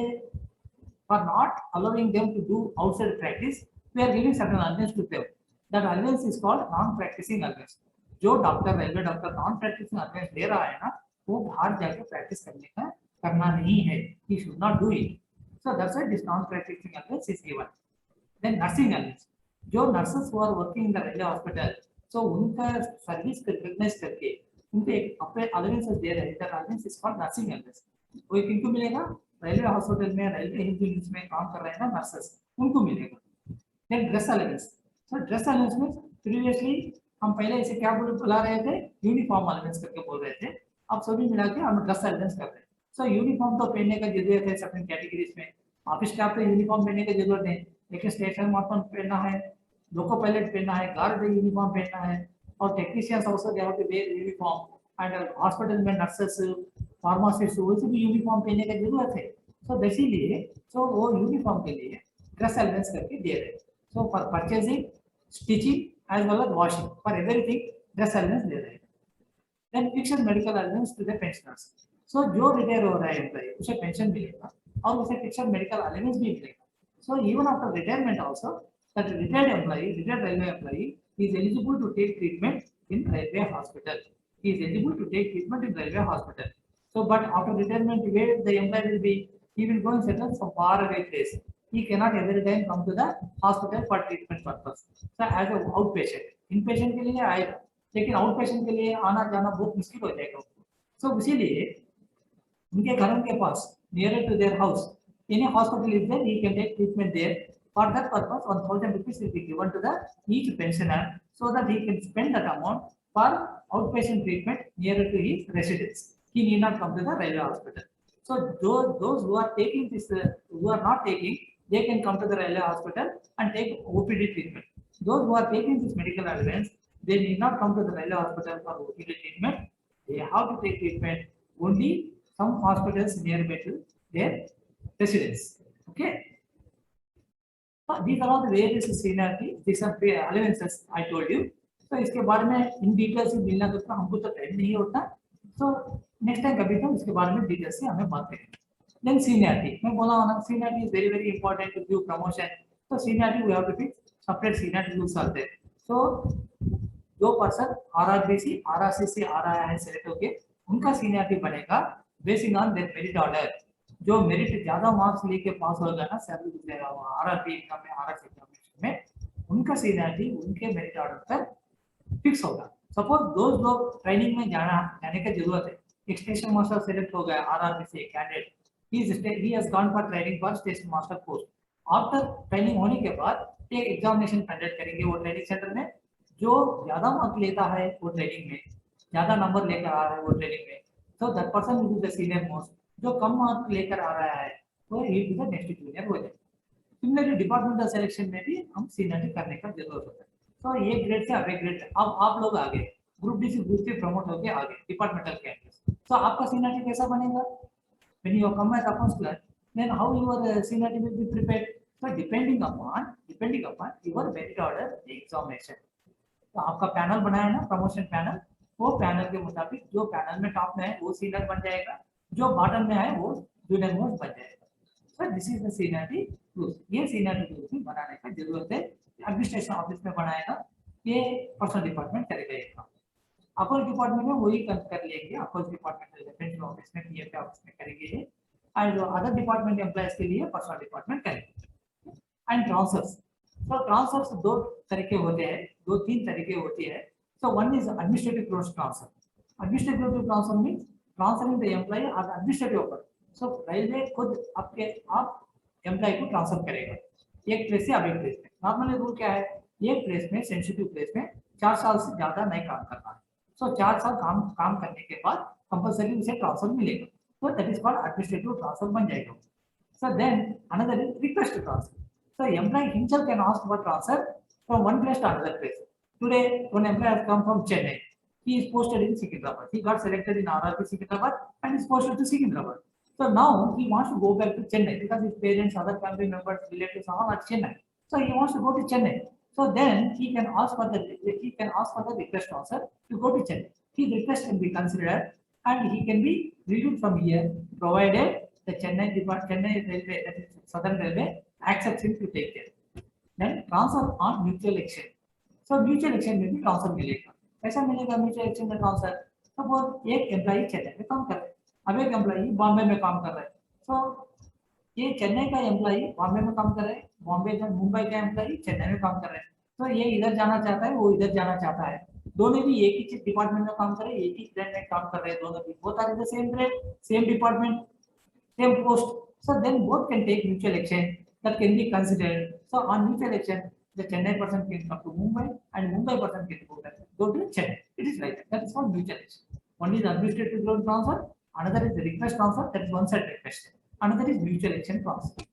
are not allowing them to do outside practice, we are giving certain allowance to them. That allowance is called non-practicing allowance. जो doctor, railway doctor non practising allowance ले रहा है ना, वो बाहर जाके practice करना नहीं है. He should not do it. So that's why this non-practicing allowance is given. Then nursing allowance. जो nurses who are working in the railway hospital, so उनका सर्विस रिकॉग्नाइज करके उनके अपने अलाउंसेस दे रहे हैं. That allowance is called nursing allowance. वो किनको मिलेगा? रेलवे हॉस्पिटल में, रेलवे यूनिट्स में काम कर रहे हैं ना नर्सेस, उनको मिलेगा. Then dress allowance. So dress allowance में प्रीवियसली हम पहले इसे क्या बुला रहे थे? यूनिफॉर्म अलाउंस करके बोल रहे थे. अब सभी मिला के हम ड्रेस अलाउंस कर रहे हैं. सो यूनिफॉर्म तो पहनने का जरूरत है सर्टेन कैटेगरीज में. ऑफिस स्टाफ तो यूनिफॉर्म पहनने की जरूरत नहीं, लेकिन स्टेशन मास्टर पहनना है, लोको पायलट पहनना है, गार्ड यूनिफॉर्म पहनना है, और technicians also they have to wear uniform. And hospital में नर्सेस, फार्मासिस्ट, वैसे भी यूनिफॉर्म पहनने की जरूरत है. सो इसीलिए वो यूनिफॉर्म के लिए ड्रेस अलाउंस करके दे रहे हैं. So for purchasing, stitching as well as washing, for everything dress allowance दे रहे हैं. Then fixed medical allowance to the pensioners. So जो रिटायर हो रहा है एम्प्लॉय, उसे पेंशन मिलेगा और उसे फिक्स्ड मेडिकल अलाउंस भी मिलेगा. So even after retirement also that retired employee, retired railway employee is eligible to take treatment in railway hospital. He is eligible to take treatment in railway hospital. So, but after retirement, where the employee will be, he will go and settle some far away place. He cannot every time come to the hospital for treatment purpose. So, as a outpatient, inpatient के लिए आएगा, लेकिन outpatient के लिए आना जाना बहुत मुश्किल हो जाएगा. So, इसीलिए उनके घरों के पास, nearer to their house, any hospital is there, he can take treatment there. For that purpose, 1,000 rupees will be given to the each pensioner so that he can spend that amount for outpatient treatment nearer to his residence. He need not come to the railway hospital. So those who are taking this, who are not taking, they can come to the railway hospital and take OPD treatment. Those who are taking this medical allowance, they need not come to the railway hospital for OPD treatment. They have to take treatment only some hospitals nearby to their residence. Okay. These are all the various seniority, these are allowances I told you. So इसके बारे में in detail से मिलना तो हमको तो time नहीं होता. So next time कभी तो इसके बारे में डिटेल से हमें बात करेंगे. Then seniority, मैं बोला हूँ ना, seniority is very important to give promotion. So seniority we have to pick separate seniority rules are there. So जो पर्सन RRBC, RRCC आ रहा है सेलेक्ट होके, उनका seniority बनेगा basin on their merit order. जो मेरिट ज्यादा मार्क्स लेके पास होगा ना, सैलरी मिलेगा वो आरआरबी एग्जाम में, आरआरसी एग्जामिनेशन में, उनका सीनियरिटी उनके मेरिट ऑर्डर पर फिक्स होगा. सपोज दोस्त लोग ट्रेनिंग में जाने की जरूरत है, एक स्टेशन मास्टर सेलेक्ट हो गया आरआरबी से candidate, he has gone for training for station master post. After training होने के बाद एक एग्जामिनेशन कंडक्ट करेंगे वो ट्रेनिंग सेंटर में. जो ज्यादा मार्क्स लेता है वो ट्रेनिंग में, ज्यादा नंबर लेकर आ रहा है वो ट्रेनिंग में, तो that person will be the senior most. जो कम मार्क्स लेकर आ रहा है वो ही will be the next junior हो जाएगा. सिमिलरली डिपार्टमेंटल सिलेक्शन में भी हम सीनियरिटी करने का जरूरत होता है. तो ये ग्रेड से अगले ग्रेड, अब आप लोग आगे ग्रुप डी से ग्रुप सी प्रमोट होके आगे डिपार्टमेंटल कैंडिडेट्स, तो आपका सीनियरिटी कैसा बनेगा? When you come as accounts clerk, then how your seniority will be prepared? So depending upon your merit order examination. तो आपका पैनल बनाया ना, प्रमोशन पैनल, वो पैनल के मुताबिक जो पैनल में टॉप में है वो सीनियर बन जाएगा, जो बॉटम में है वो जूनियर मोस्ट बन जाएगा. So this is the seniority rules. ये सीनियरिटी रूल्स भी बनाने का जरूरत है. एडमिनिस्ट्रेशन ऑफिस में बनाएगा, ये पर्सनल डिपार्टमेंट करेगा ये काम. अकाउंट डिपार्टमेंट में वही कर लेंगे, अकाउंट डिपार्टमेंट पेंशन ऑफिस में, पीएफ ऑफिस में करेंगे ये, और जो अदर डिपार्टमेंट एम्प्लॉयज के लिए पर्सनल डिपार्टमेंट करेंगे. एंड ट्रांसफर्स, तो ट्रांसफर्स दो तरीके होते हैं, दो तीन तरीके होती है. So one is administrative transfer. Administrative transfer means transferring the employee और एडमिनिस्ट्रेटिव पर. सो रेलवे खुद आप एम्प्लॉय को ट्रांसफर करेगा एक प्लेस से अगले प्लेस में. नॉर्मली रूल क्या है, एक प्लेस में, सेंसिटिव प्लेस में 4 साल से ज्यादा नहीं काम करना है. सो 4 साल काम करने के बाद कंपल्सरी उसे ट्रांसफर मिलेगा, तो that is called administrative transfer बन जाएगा. So then another is request transfer. So employee himself can ask for transfer from one place to another place. Today, one employee has come from Chennai. He is posted in Secunderabad. He got selected in RRB Secunderabad and is posted to Secunderabad. So now he wants to go back to Chennai because his parents, other family members, relatives are at Chennai. So he wants to go to Chennai. So then he can ask for the request transfer to go to Chennai. His request can be considered and he can be reviewed from here, provided the Chennai Railway, that is Southern Railway, accepts him to take care. Then transfer on mutual exchange. So mutual exchange में भी transfer मिलेगा. कैसा मिलेगा mutual exchange में transfer? Suppose एक employee Chennai में काम कर रहा है, अब एक एम्प्लॉई बॉम्बे में काम कर रहा है. सो ये चेन्नई का एम्प्लॉई बॉम्बे में काम कर रहा है, बॉम्बे का मुंबई का एम्प्लॉई चेन्नई में काम कर रहा है. तो ये इधर जाना चाहता है, वो इधर जाना चाहता है. दोनों भी एक ही डिपार्टमेंट में काम कर रहे हैं, एक ही ग्रेड में काम कर रहे हैं, दोनों भी both are in the same grade, same department, same post. So then both can take mutual exchange. That can be considered. So on mutual exchange, the Chennai person can come to Mumbai and Mumbai person can go to Chennai. It is like that. That is called mutual exchange. One is administrative loan transfer, another is the request transfer, that is one side request. Another is mutual exchange transfer.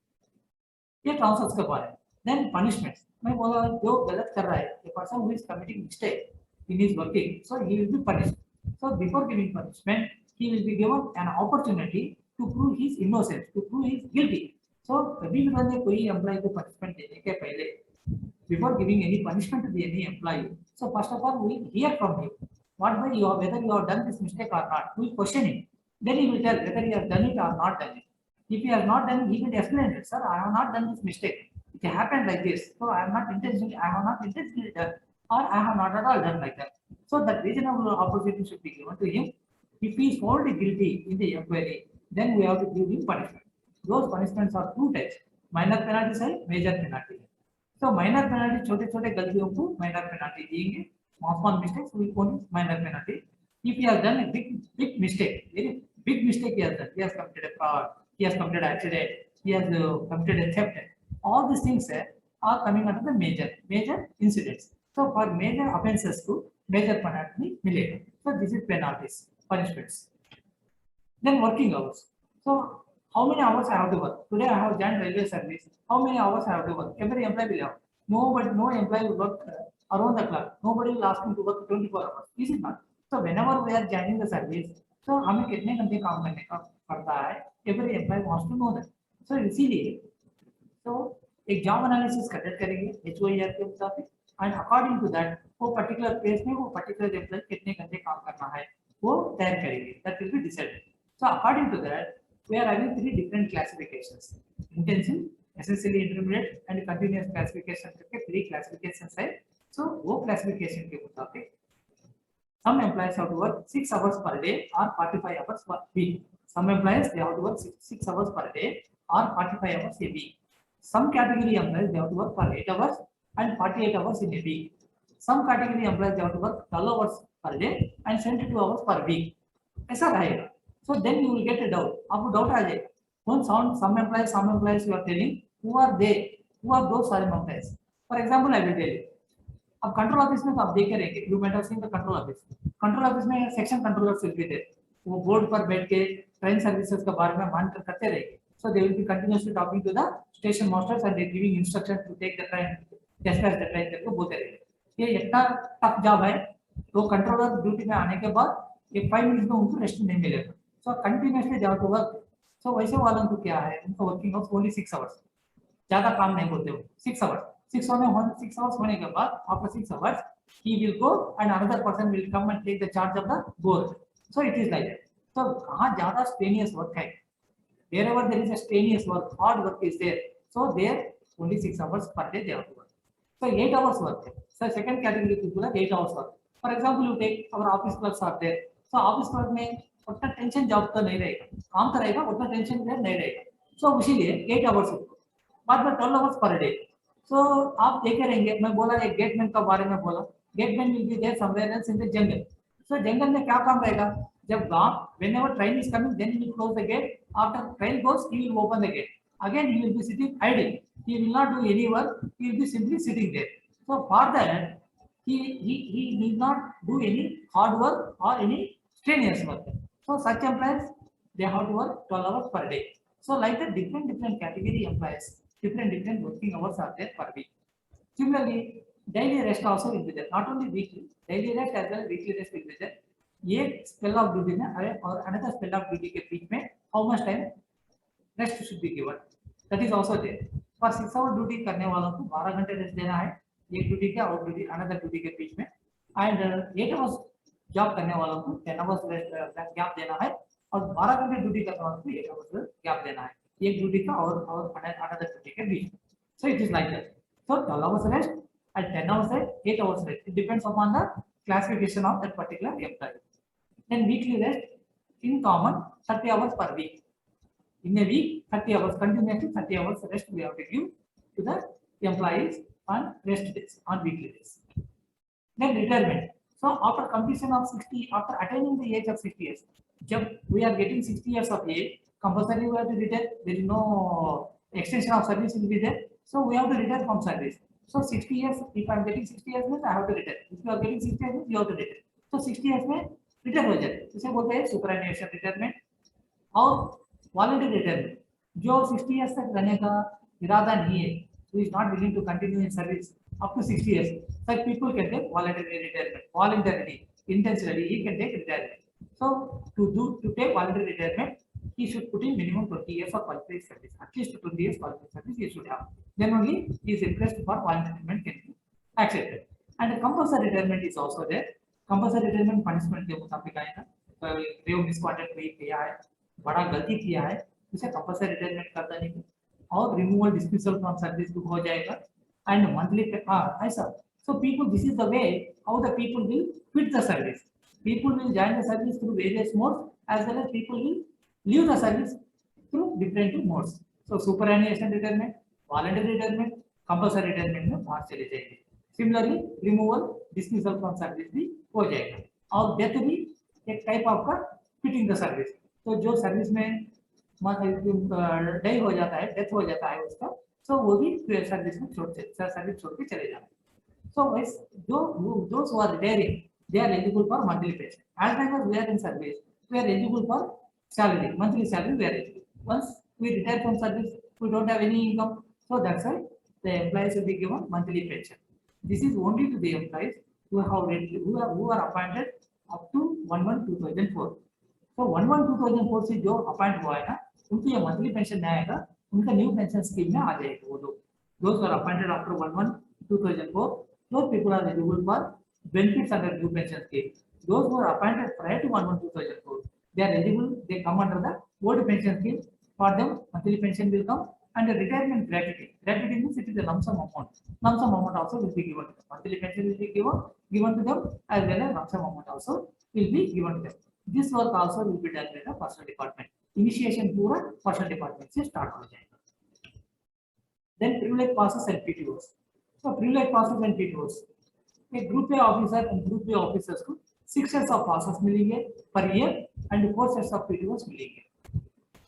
ये transverse के बारे में. Then punishments. मैं बोला जो गलत कर रहा है, the person who is committing mistake in his working, so he will be punished. So before giving punishment, he will be given an opportunity to prove his innocence, to prove his guilty. So कभी भी मैंने कोई employ को punishment देने के पहले, before giving any punishment to any employee, so first of all we hear from him whether you have done this mistake or not. We question him. Then he will tell whether he has done it or not done it. If he has not done it, he will explain it. Sir, I have not done this mistake. It happened like this. So I have not intentionally done, or I have not at all done like that. So that reasonable opportunity should be given to him. If he is found guilty in the inquiry, then we have to give him punishment. Those punishments are two types: minor penalties है, major penalty है. So minor penalty छोटे-छोटे गलतियों को minor penalty देंगे. Small mistakes we call minor penalty. If he has done a big mistake, very big mistake he has done. He has committed a fraud, he has committed accident, he has committed a theft. All these things are coming under the major incidents. So for major offences to major penalty milega. So this is penalties, punishments. Then working hours. So how many hours I have to work? Today I have joined railway service. How many hours I have to work? Every employee will have. No employee will work around the clock. Nobody will ask him to work 24 hours. Is it not? So whenever we are joining the service, so हमें कितने घंटे काम करने का पड़ता है? Every employee wants to know that. So इसीलिए तो एक जॉब एनालिसिस कंडक्ट करेंगे HOER के मुताबिक एंड अकॉर्डिंग टू दैट वो पर्टिकुलर प्लेस में वो पर्टिकुलर एम्प्लॉय कितने घंटे काम करना है वो तय करेंगे. That will be decided. So according to that, we are having three different classifications: intensive, essentially intermediate, and continuous classification. करके three classifications है. So वो classification के मुताबिक some employees have to work 6 hours per day or 45 hours per week. Some employees they have to work 6 hours per day or 45 hours a week. Some category employees they have to work for 8 hours and 48 hours in a week. Some category employees they have to work 12 hours per day and 72 hours per week. ऐसा रहेगा. So then you will get a doubt. आपको doubt आ जाएगा. When some employees you are telling who are they? Who are those employees? For example, I will tell you. अब control office में तो आप देख रहेंगे you might have seen the control office में section controllers will be there. वो board पर बैठ के ट्रेन सर्विसेज के बारे में मॉनिटर करते रहेंगे. So they will be continuously talking to the station masters and they giving instruction to take the train dispatch the train करके बोलते रहेंगे. ये इतना टफ जॉब है. तो कंट्रोलर ड्यूटी में आने के बाद एक 5 मिनट में उनको रेस्ट नहीं मिलेगा. सो कंटिन्यूअसली जॉब टू वर्क. सो वैसे वालों को क्या है उनका वर्किंग आवर्स ओनली 6 आवर्स. ज्यादा काम नहीं करते हो. 6 आवर्स 6 hours होने के बाद after 6 hours he will go and another person will come and take the charge of the board. So it is like that. So कहाँ ज्यादा strenuous work है. Wherever there is a strenuous work, hard work is there. So there only 6 hours per day they have to work. So 8 hours work है. So second category people are 8 hours work. For example, you take our office clerks are there. So office clerk में उतना tension job तो नहीं रहेगा. काम तो रहेगा उतना टेंशन नहीं रहेगा. So इसीलिए 8 hours बाद में 12 hours per day. So आप देखे रहेंगे मैं बोला एक गेटमैन का बारे में बोला. Gateman will be there somewhere else in the jungle. So जंगल में क्या काम रहेगा जब गांव whenever train is coming then he will close the gate. After train goes he will open the gate. Again he will be sitting idle. He will not do any work. He will be simply sitting there. So for that he need not do any hard work or any strenuous work. So such employees they have to work 12 hours per day. So like the different category employees different working hours are there per week. Similarly, daily rest also will be there. Not only weekly, daily rest as well weekly rest will be there. ये spell of duty में और another spell of duty के बीच में how much time rest should be given. That is also there. For 6 hour duty करने वालों को 12 घंटे रेस्ट देना है. एक ड्यूटी के और ड्यूटी अनदर ड्यूटी के बीच में. एंड 8 hours जॉब करने वालों को 10 hours गैप देना है और 12 घंटे ड्यूटी करने वालों को 8 hours गैप देना है एक ड्यूटी का और अनदर ड्यूटी के बीच. So it is like that. So 12 hours rest and 10 hours rest, 8 hours rest. It depends upon the classification of that particular employee. Then weekly rest in common 30 hours per week. In a week 30 hours continuously 30 hours rest we have to give to the employees on rest days on weekly days. Then retirement. So after completion of 60 after attaining the age of 60 years, जब we are getting 60 years of age compulsory we have to retire. There is no extension of service will be there. So we have to retire from service. So 60 years, if I am getting 60 years means I have to retire. If you are getting 60 years, you have to retire. So 60 years में retire हो जाए. इसे बोलते हैं superannuation retirement और voluntary retirement. जो 60 years तक रहने का इरादा नहीं है, who is not willing to continue in service up to 60 years, such people can take voluntary retirement. Voluntarily, intentionally, he can take retirement. So to take voluntary retirement, he should put in minimum 20 years of qualified service. At least 20 years qualified service he should have. Then only he is impressed for voluntary retirement can be accepted. And compulsory retirement is also there. Compulsory retirement punishment के मुताबिक आएगा. रेव misconduct कोई किया है, बड़ा गलती किया है, उसे compulsory retirement करता नहीं और removal dismissal from service हो जाएगा. And monthly ऐसा. So people, this is the way how the people will quit the service. People will join the service through various modes as well as people will leave the service through different modes. So superannuation retirement, voluntary retirement, compulsory retirement में वहाँ चले जाएंगे. Similarly, removal, dismissal from service भी हो जाएगा और death भी एक type of का quitting the service. तो जो सर्विस में डे हो जाता है, डेथ हो जाता है उसका, तो वो भी सर्विस में सर्विस छोड़ के चले जाते हैं। So those who are retiring, they are eligible for monthly pension. As long as we are in service, we are eligible for salary, monthly salary we are eligible. Once we retire from service, we don't have any income, so that's why the employees will be given monthly pension. This is only to the employees who are appointed up to 1/1/2004. So 1/1/2004 से जो appoint हुआ है ना, उनको ये monthly pension नहीं आएगा, उनका न्यू पेंशन स्कीम में आ जाएगा वो लोग। Those who are appointed after 1/1/2004, those people are eligible for benefits under new pension scheme. Those who are appointed prior to 1/1/2004, they are eligible, they come under the old pension scheme. For them, monthly pension will come, and the retirement gratuity. Gratuity means it is a lump sum amount. Lump sum amount also will be given to them. Monthly pension will be given to them, as well as lump sum amount also will be given to them. This work also will be done by the personal department. Initiation पूरा personal department से start हो जाएगा. Then privilege passes and PTOs. So privilege passes and PTOs. A group A officer and group B officers को 6 sets of passes मिलेंगे per year and 4 sets of PTOs मिलेंगे.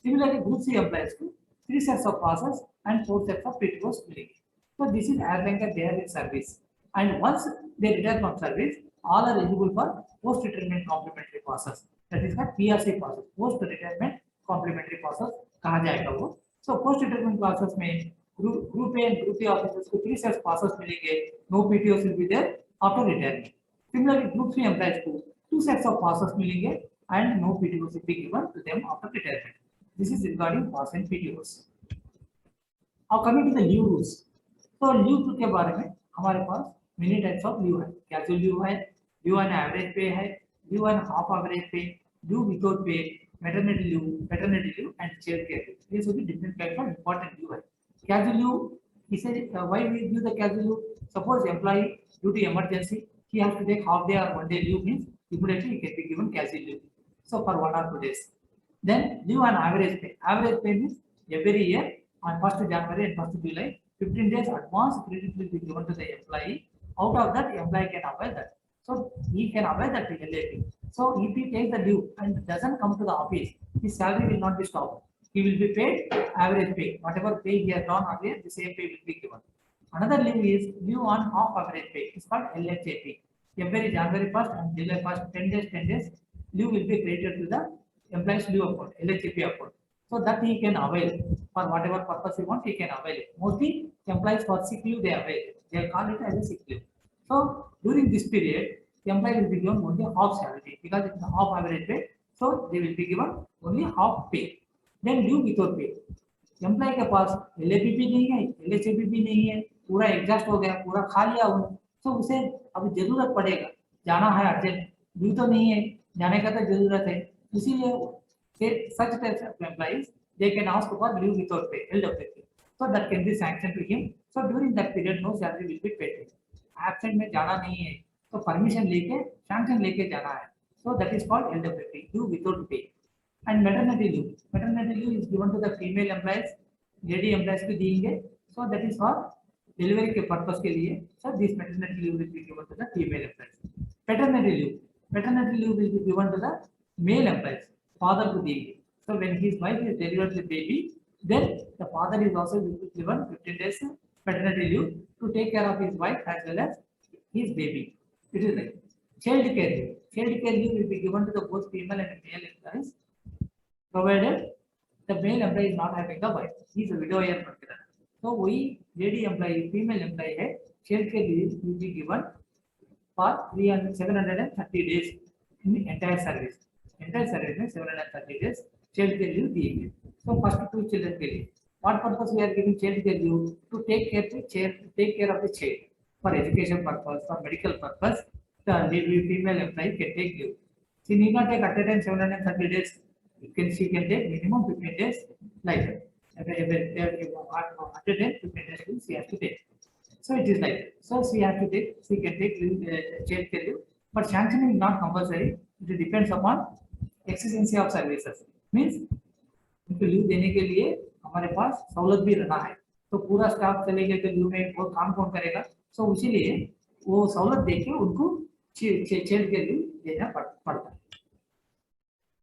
Similarly, group C employees को 3 sets of passes and 4 sets of PTOs मिलेंगे. So this is as long as they are in service. And once they retire from service, all are eligible for post-retirement complementary passes. That is called PRC passes. Post-retirement complementary passes कहा जाएगा वो. So post-retirement passes में group A and group B officers को 3 sets passes मिलेंगे. No PTOs will be there after retirement. Similarly, group C employees को 2 sets of passes मिलेंगे and no PTOs will be given to them after retirement. This is regarding pass and PTOs. Now coming to the leave rules. तो leave के बारे में हमारे पास many types of leave है. Casual leave है, leave on average pay है, leave on half average pay, leave without pay, maternity leave and child care leave. ये सभी different types of important leave है. कैजुअल लीव, इसे why we give the casual leave? Suppose employee due to emergency he has to take half day or 1 day leave, means immediately he can be given casual leave, so for 1 or 2 days. Then leave on average pay. Average pay means every year on 1st January and 1st July 15 days advance credit will be given to the employee. Out of that, the employee can avail that. So he can avail that LAP. So if he takes the leave and doesn't come to the office, his salary will not be stopped. He will be paid average pay. Whatever pay he has done earlier, the same pay will be given. Another leave is leave on half average pay. It's called LHAP. Every January 1st and July 1st, 10 days, leave will be credited to the employee's leave account, LHAP account. So that he can avail for whatever purpose he wants, he can avail it. Mostly employees for sick leave they avail it. They call it as a sick leave. So during this period, the employee will be given only half salary because it's a half average pay. So they will be given only half pay. Then leave without pay. Employee के पास LAP भी नहीं है, LHAP भी नहीं है, पूरा exhaust हो गया, पूरा खा लिया उन्होंने, तो उसे अब जरूरत पड़ेगा, जाना है अर्जेंट, ड्यू तो नहीं है, जाने का तो जरूरत है, इसीलिए such types of employees they can ask for leave without pay, LWP, so that can be sanctioned to him. So during that period no salary will be paid. Absent में जाना नहीं है, तो परमिशन लेके sanction लेके जाना है, so that is called LWP, leave without pay. And maternity leave is given to the female employees, lady employees को देंगे, so that is for delivery के purpose के लिए, so this maternity leave will be given to the female employees. Paternity leave will be given to the male employees, father को देंगे. So when his wife is delivered the baby, then the father is also given 15 days paternity leave to take care of his wife as well as his baby. It is like child care leave. Child care leave will be given to the both female and male employees, provided the male employee is not having the wife, he is a widower. So we lady employee, female employee है, child care leave will be given for 730 days in the entire service. Entire service में 730 days child care leave दिएंगे. So first 2 children के लिए, what purpose we are giving child care leave? To take care of the child for education purpose, for medical purpose. The female employee can take leave. She need not take at a time 730 days. She can take minimum 15 days like that. At a time 15 days she has to take. So it is like that. So she has to take, she can take child care leave, but sanctioning is not compulsory. It depends upon exigency of services. Means उनको leave देने के लिए हमारे पास सहूलत भी रहना है, तो पूरा स्टाफ चलेगा तो लीव में वो काम कौन करेगा, सो इसीलिए वो सहूलत देके उनको चाइल्ड के लीव देना पड़ता है.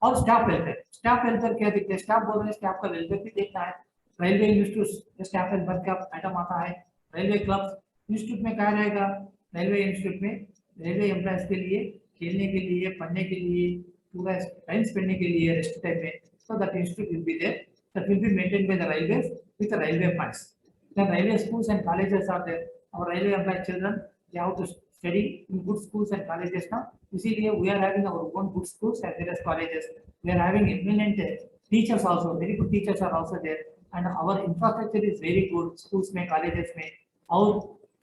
और स्टाफ वेलफेयर क्या देखते हैं, स्टाफ बोल रहे हैं स्टाफ का वेलफेयर भी देखना है। रेलवे इंस्टीट्यूट स्टाफ वेलफेयर का आइटम आता है। रेलवे क्लब इंस्टीट्यूट में क्या रहेगा, रेलवे इंस्टीट्यूट में रेलवे एम्प्लॉयज के लिए खेलने के लिए, पढ़ने के लिए, पूरा टाइम स्पेंडने के लिए रेस्ट टाइम में, so that institute will be there, that will be maintained by the railways with the railway funds. Then railway schools and colleges are there. Our railway employed children, they have to study in good schools and colleges now. You see here we are having our own good schools as well as colleges. We are having eminent teachers also, very good teachers are also there, and our infrastructure is very good. Schools mein, colleges mein, our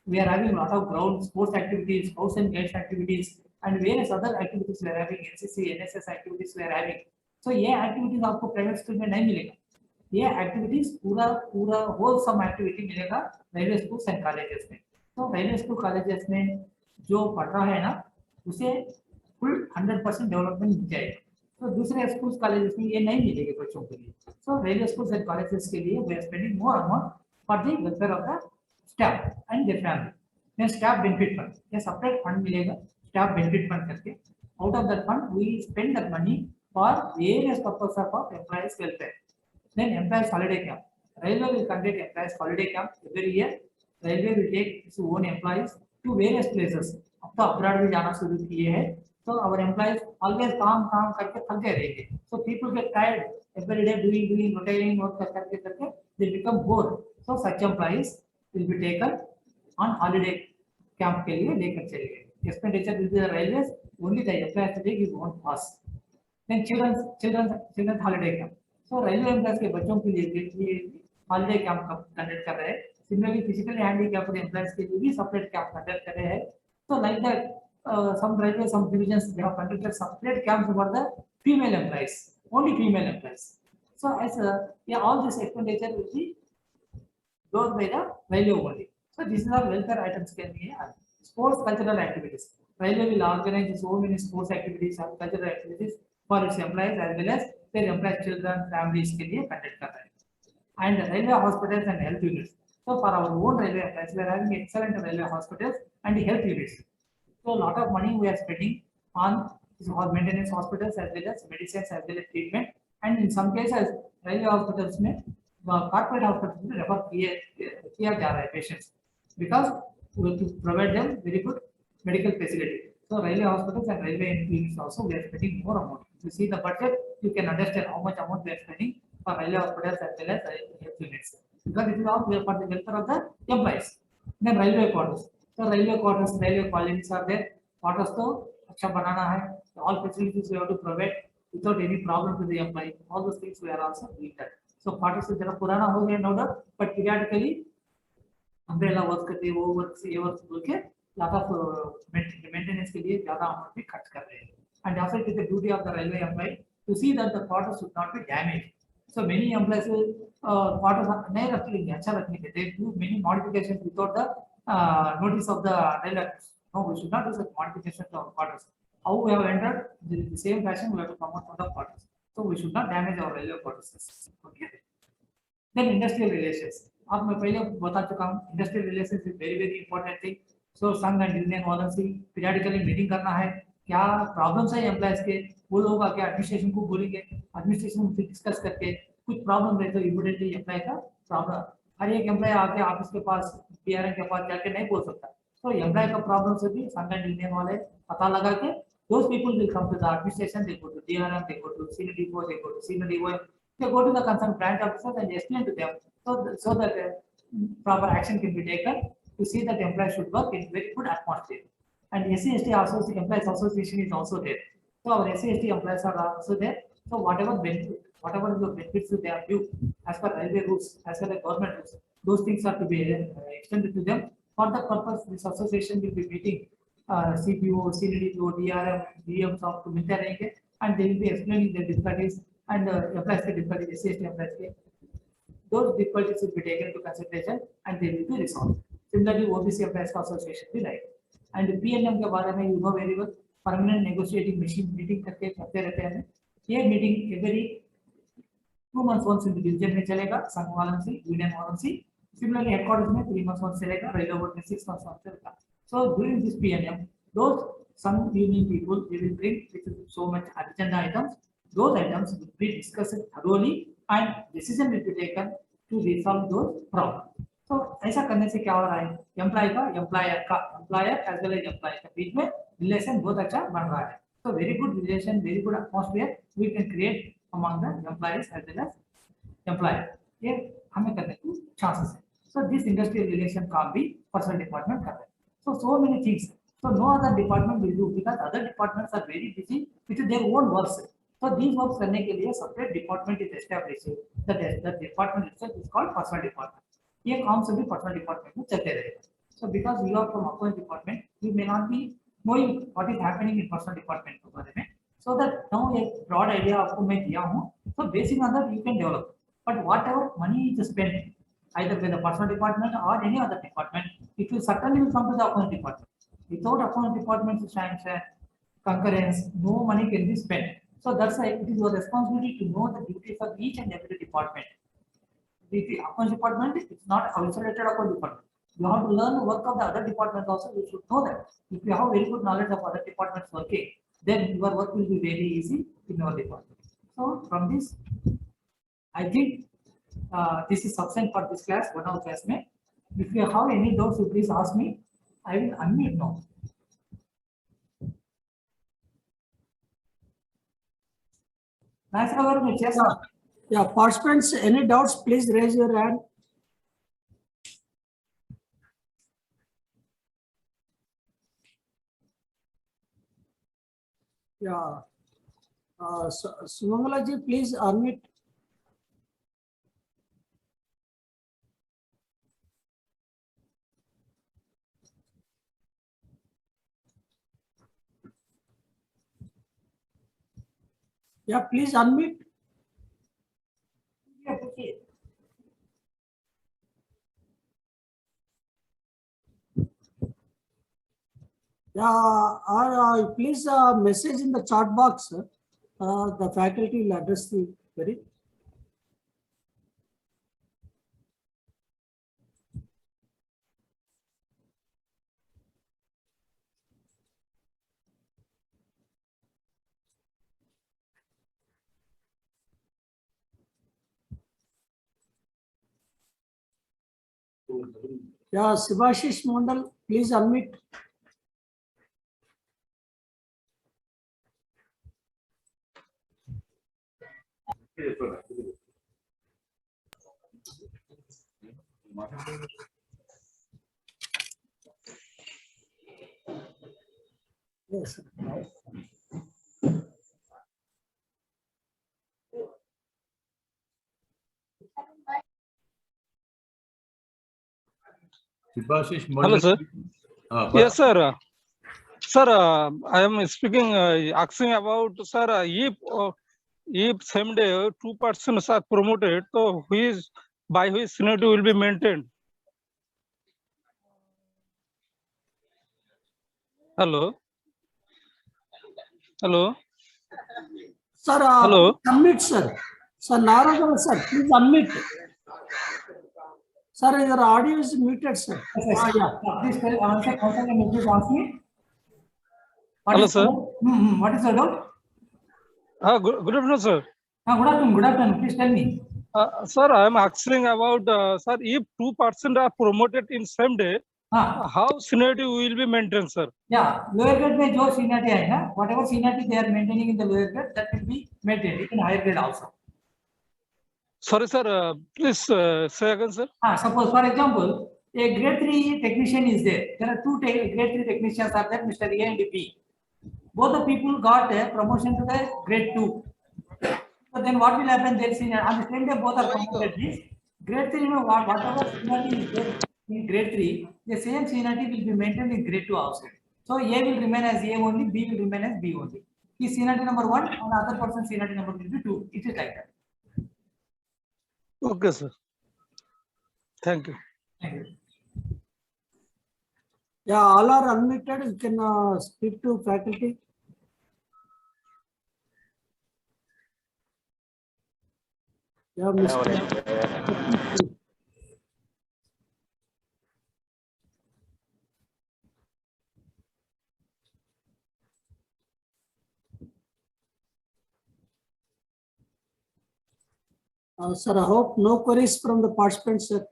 we are having a lot of ground sports activities, house and games activities, and various other activities we are having, NCC, NSS activities we are having. So ये activities आपको private school में नहीं मिलेगा, ये activities पूरा wholesome activity मिलेगा railway schools and colleges में। तो रेलवे स्कूल कॉलेजेस में जो पढ़ रहा है ना उसे फुल 100% डेवलपमेंट मिल जाएगा। तो दूसरे स्कूल्स कॉलेजेस में ये नहीं मिलेगी बच्चों के लिए। So railway schools and colleges के लिए we are spending more amount for the welfare of the staff and their family. Then staff benefit fund, ये सेपरेट फंड मिलेगा स्टाफ बेनिफिट फंड करके। Out of that fund we spend that money for various purposes of employees welfare. Then employees holiday camp. Railway will conduct employees holiday camp every year. Railway will take its own employees to various places. अब तो abroad भी जाना शुरू किए हैं, तो our employees always काम करके थक गए रहेंगे. So people get tired every day doing rotating work करके they become bored. So such employees will be taken on holiday camp के लिए लेकर चले गए. Expenditure will be the railways, only the employees will take his own pass. Then children's holiday camp. So railway employees के बच्चों के लिए holiday camp conduct कर रहे हैं। Similarly, physically handicapped employees के लिए भी separate camp कंडक्ट कर रहे हैं। So like that, some railway, some divisions they have conducted separate camps for the female employees, only female employees. So as all this expenditure will be done by the railway only. So these are welfare items के लिए sports cultural activities. Railway will organize so many sports activities and cultural activities for its employees as well as their employees children families के लिए conduct कर रहे हैं। And railway hospitals and health units. So for our own railway employees, we are having excellent railway hospitals and health units. So a lot of money we are spending on maintenance hospitals as well as medicines as well as treatment. And in some cases railway hospitals में corporate hospitals में refer किया जा रहा है patients because we have to provide them very good medical facility. So railway hospitals and railway units also we are spending more amount. If you see the budget, you can understand how much amount we are spending for railway hospitals as well as health units. Because it is all for the welfare of the employees. Then railway quarters. So railway quarters, railway colonies are there. Quarters तो अच्छा बनाना है. All facilities we have to provide without any problem to the employee. All those things we are also doing that. So quarters से जरा पुराना हो गया no doubt, but periodically umbrella work करते वो work से ये work बोल के lot of maintenance के लिए ज़्यादा अमाउंट भी खर्च कर रहे हैं। And also it is the duty of the railway employee to see that the quarters should not be damaged. So many employees quarters नहीं रख लेंगे, अच्छा रख लेंगे. They do many modifications without the notice of the railway. No, we should not do such modifications to our quarters. How we have entered, the same fashion we have to come out from the quarters. So we should not damage our railway quarters. Okay. Then industrial relations. अब मैं पहले बता चुका हूँ, industrial relations is very important thing. So संघ and union वालों से periodically meeting करना है, क्या प्रॉब्लम्स है एम्प्लॉयज के, वो लोग आके एडमिनिस्ट्रेशन को बोलेंगे, एडमिनिस्ट्रेशन से डिस्कस करके कुछ प्रॉब्लम रहे तो इमीडिएटली एम्प्लॉय का प्रॉब्लम, हर एक एम्प्लॉय आके ऑफिस के पास पीआरएम के पास जाके नहीं बोल सकता। तो एम्प्लॉय का प्रॉब्लम से भी संघ एंड यूनियन वाले पता लगा के those people will come to the administration, they go to DRM, they go to senior DPO, they go to senior DPO, they go to the concerned branch officers and explain to them so that proper action can be taken to see that employees should work in very good atmosphere. And SC/ST employees association is also there. So our SC/ST employees are also there. So whatever the benefits they are due as per railway rules, as per the government rules, those things are to be extended to them. For that purpose, this association will be meeting CPO, CDDO, DRM, DMs of to मिलते रहेंगे and they will be explaining their difficulties and employees के difficulties, SC/ST employees के, those difficulties will be taken into consideration and they will be resolved. Similarly, OBC employees association भी रहेगा. And PNM के बारे में you know very well, permanent negotiating meeting करते रहते हैं. ये meeting every 2 months once in the division में चलेगा, संघ वालों से, यूनियन वालों से. Similarly, headquarters में 3 months once चलेगा, railway board में 6 months once चलेगा. So during this PNM, those some union people they will bring so much agenda items. those items will be discussed thoroughly and decision will be taken to resolve those problems. तो ऐसा करने से क्या हो रहा है, employee का employer as well as employee के बीच में रिलेशन बहुत अच्छा बन रहा है. तो very good relation, very good atmosphere we can create among the employees as well as employer. ये हमें करने की चांसेस है. So this industrial relation can't be personal department कर रहे हैं. So many things. So no other department will do because other departments are very busy with their own works. So these works करने के लिए separate department is established. The department itself is called personal department. ये काम सभी personal department में चलते रहेगा. So because you are from accounts department, you may not be knowing what is happening in personal department के बारे में. So that now एक broad idea आपको मैं दिया हूँ. So based on that you can develop. But whatever money is spent either by the personal department or any other department, it will certainly will come to the accounts department. Without accounts department sanction, concurrence, no money can be spent. So that's why it is your responsibility to know the duties of each and every department. The accounts department is not isolated account department. You have to learn the work of the other departments also. You should know that. If you have very good knowledge of other departments working, then your work will be very easy in your department. So from this, I think this is sufficient for this class, one of class में. If you have any doubts, you please ask me. I will unmute now. Nice, Yeah, participants, any doubts, please raise your hand. Yeah. Sumangala ji, please unmute. Yeah, please unmute. Yeah, okay. Yeah, or please message in the chat box. The faculty will address the query. Yeah, Subhashish Mondal, please unmute. Yes. Hello, sir. Yes, sir. Sir, I am speaking, asking about, sir, if same day 2 persons are promoted, so by which seniority will be maintained? Hello. Hello. Sir, Hello. unmute, sir. Sir, Narayan, sir, please unmute. Sir, your audio is muted, sir. Yes, yeah. Please tell answer. Please ask me. Hello, sir. What is your doubt? Good afternoon, sir. Good afternoon. Good afternoon. Please tell me. Sir, I am asking about, sir, if 2 persons are promoted in same day, how seniority will be maintained, sir? Yeah, lower grade में जो seniority है ना, whatever seniority they are maintaining in the lower grade, that will be maintained in higher grade also. Sorry, sir. Please say again, sir. Suppose, for example, a grade 3 technician is there. There are two grade 3 technicians are there, Mr. A and B. Both the people got a promotion to the grade 2. So then what will happen? They'll see on the same day both are promoted. Means grade 3, you know, whatever seniority is there in grade 3, the same seniority will be maintained in grade 2 also. So A will remain as A only, B will remain as B only. His seniority number 1 and other person's seniority number will be 2. It is like that. Okay, sir. Thank you. Thank you. Yeah, all are unmuted. You can speak to faculty. Yeah, Mr. Sir, I hope no queries from the participants, sir.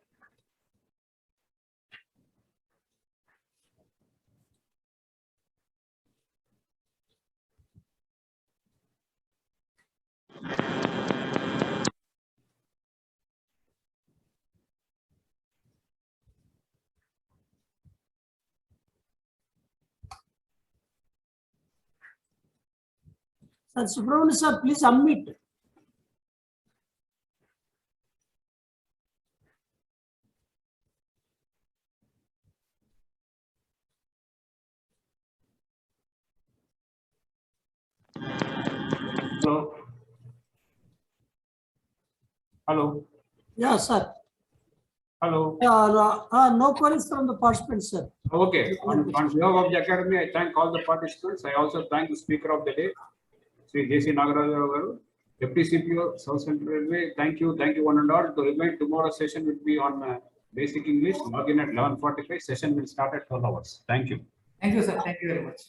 Sir, Subramanian sir, please unmute. Hello. Hello. Yeah, sir. Hello. No queries from the participants, sir. Okay. On behalf of the academy, I thank all the participants. I also thank the speaker of the day, Sri J.C. Nagaraj Garu, Deputy CPO, South Central Railway. Thank you one and all. To remind, tomorrow's session will be on basic English. Log in at 11:45. Session will start at 12 hours. Thank you. Thank you, sir. Thank you very much.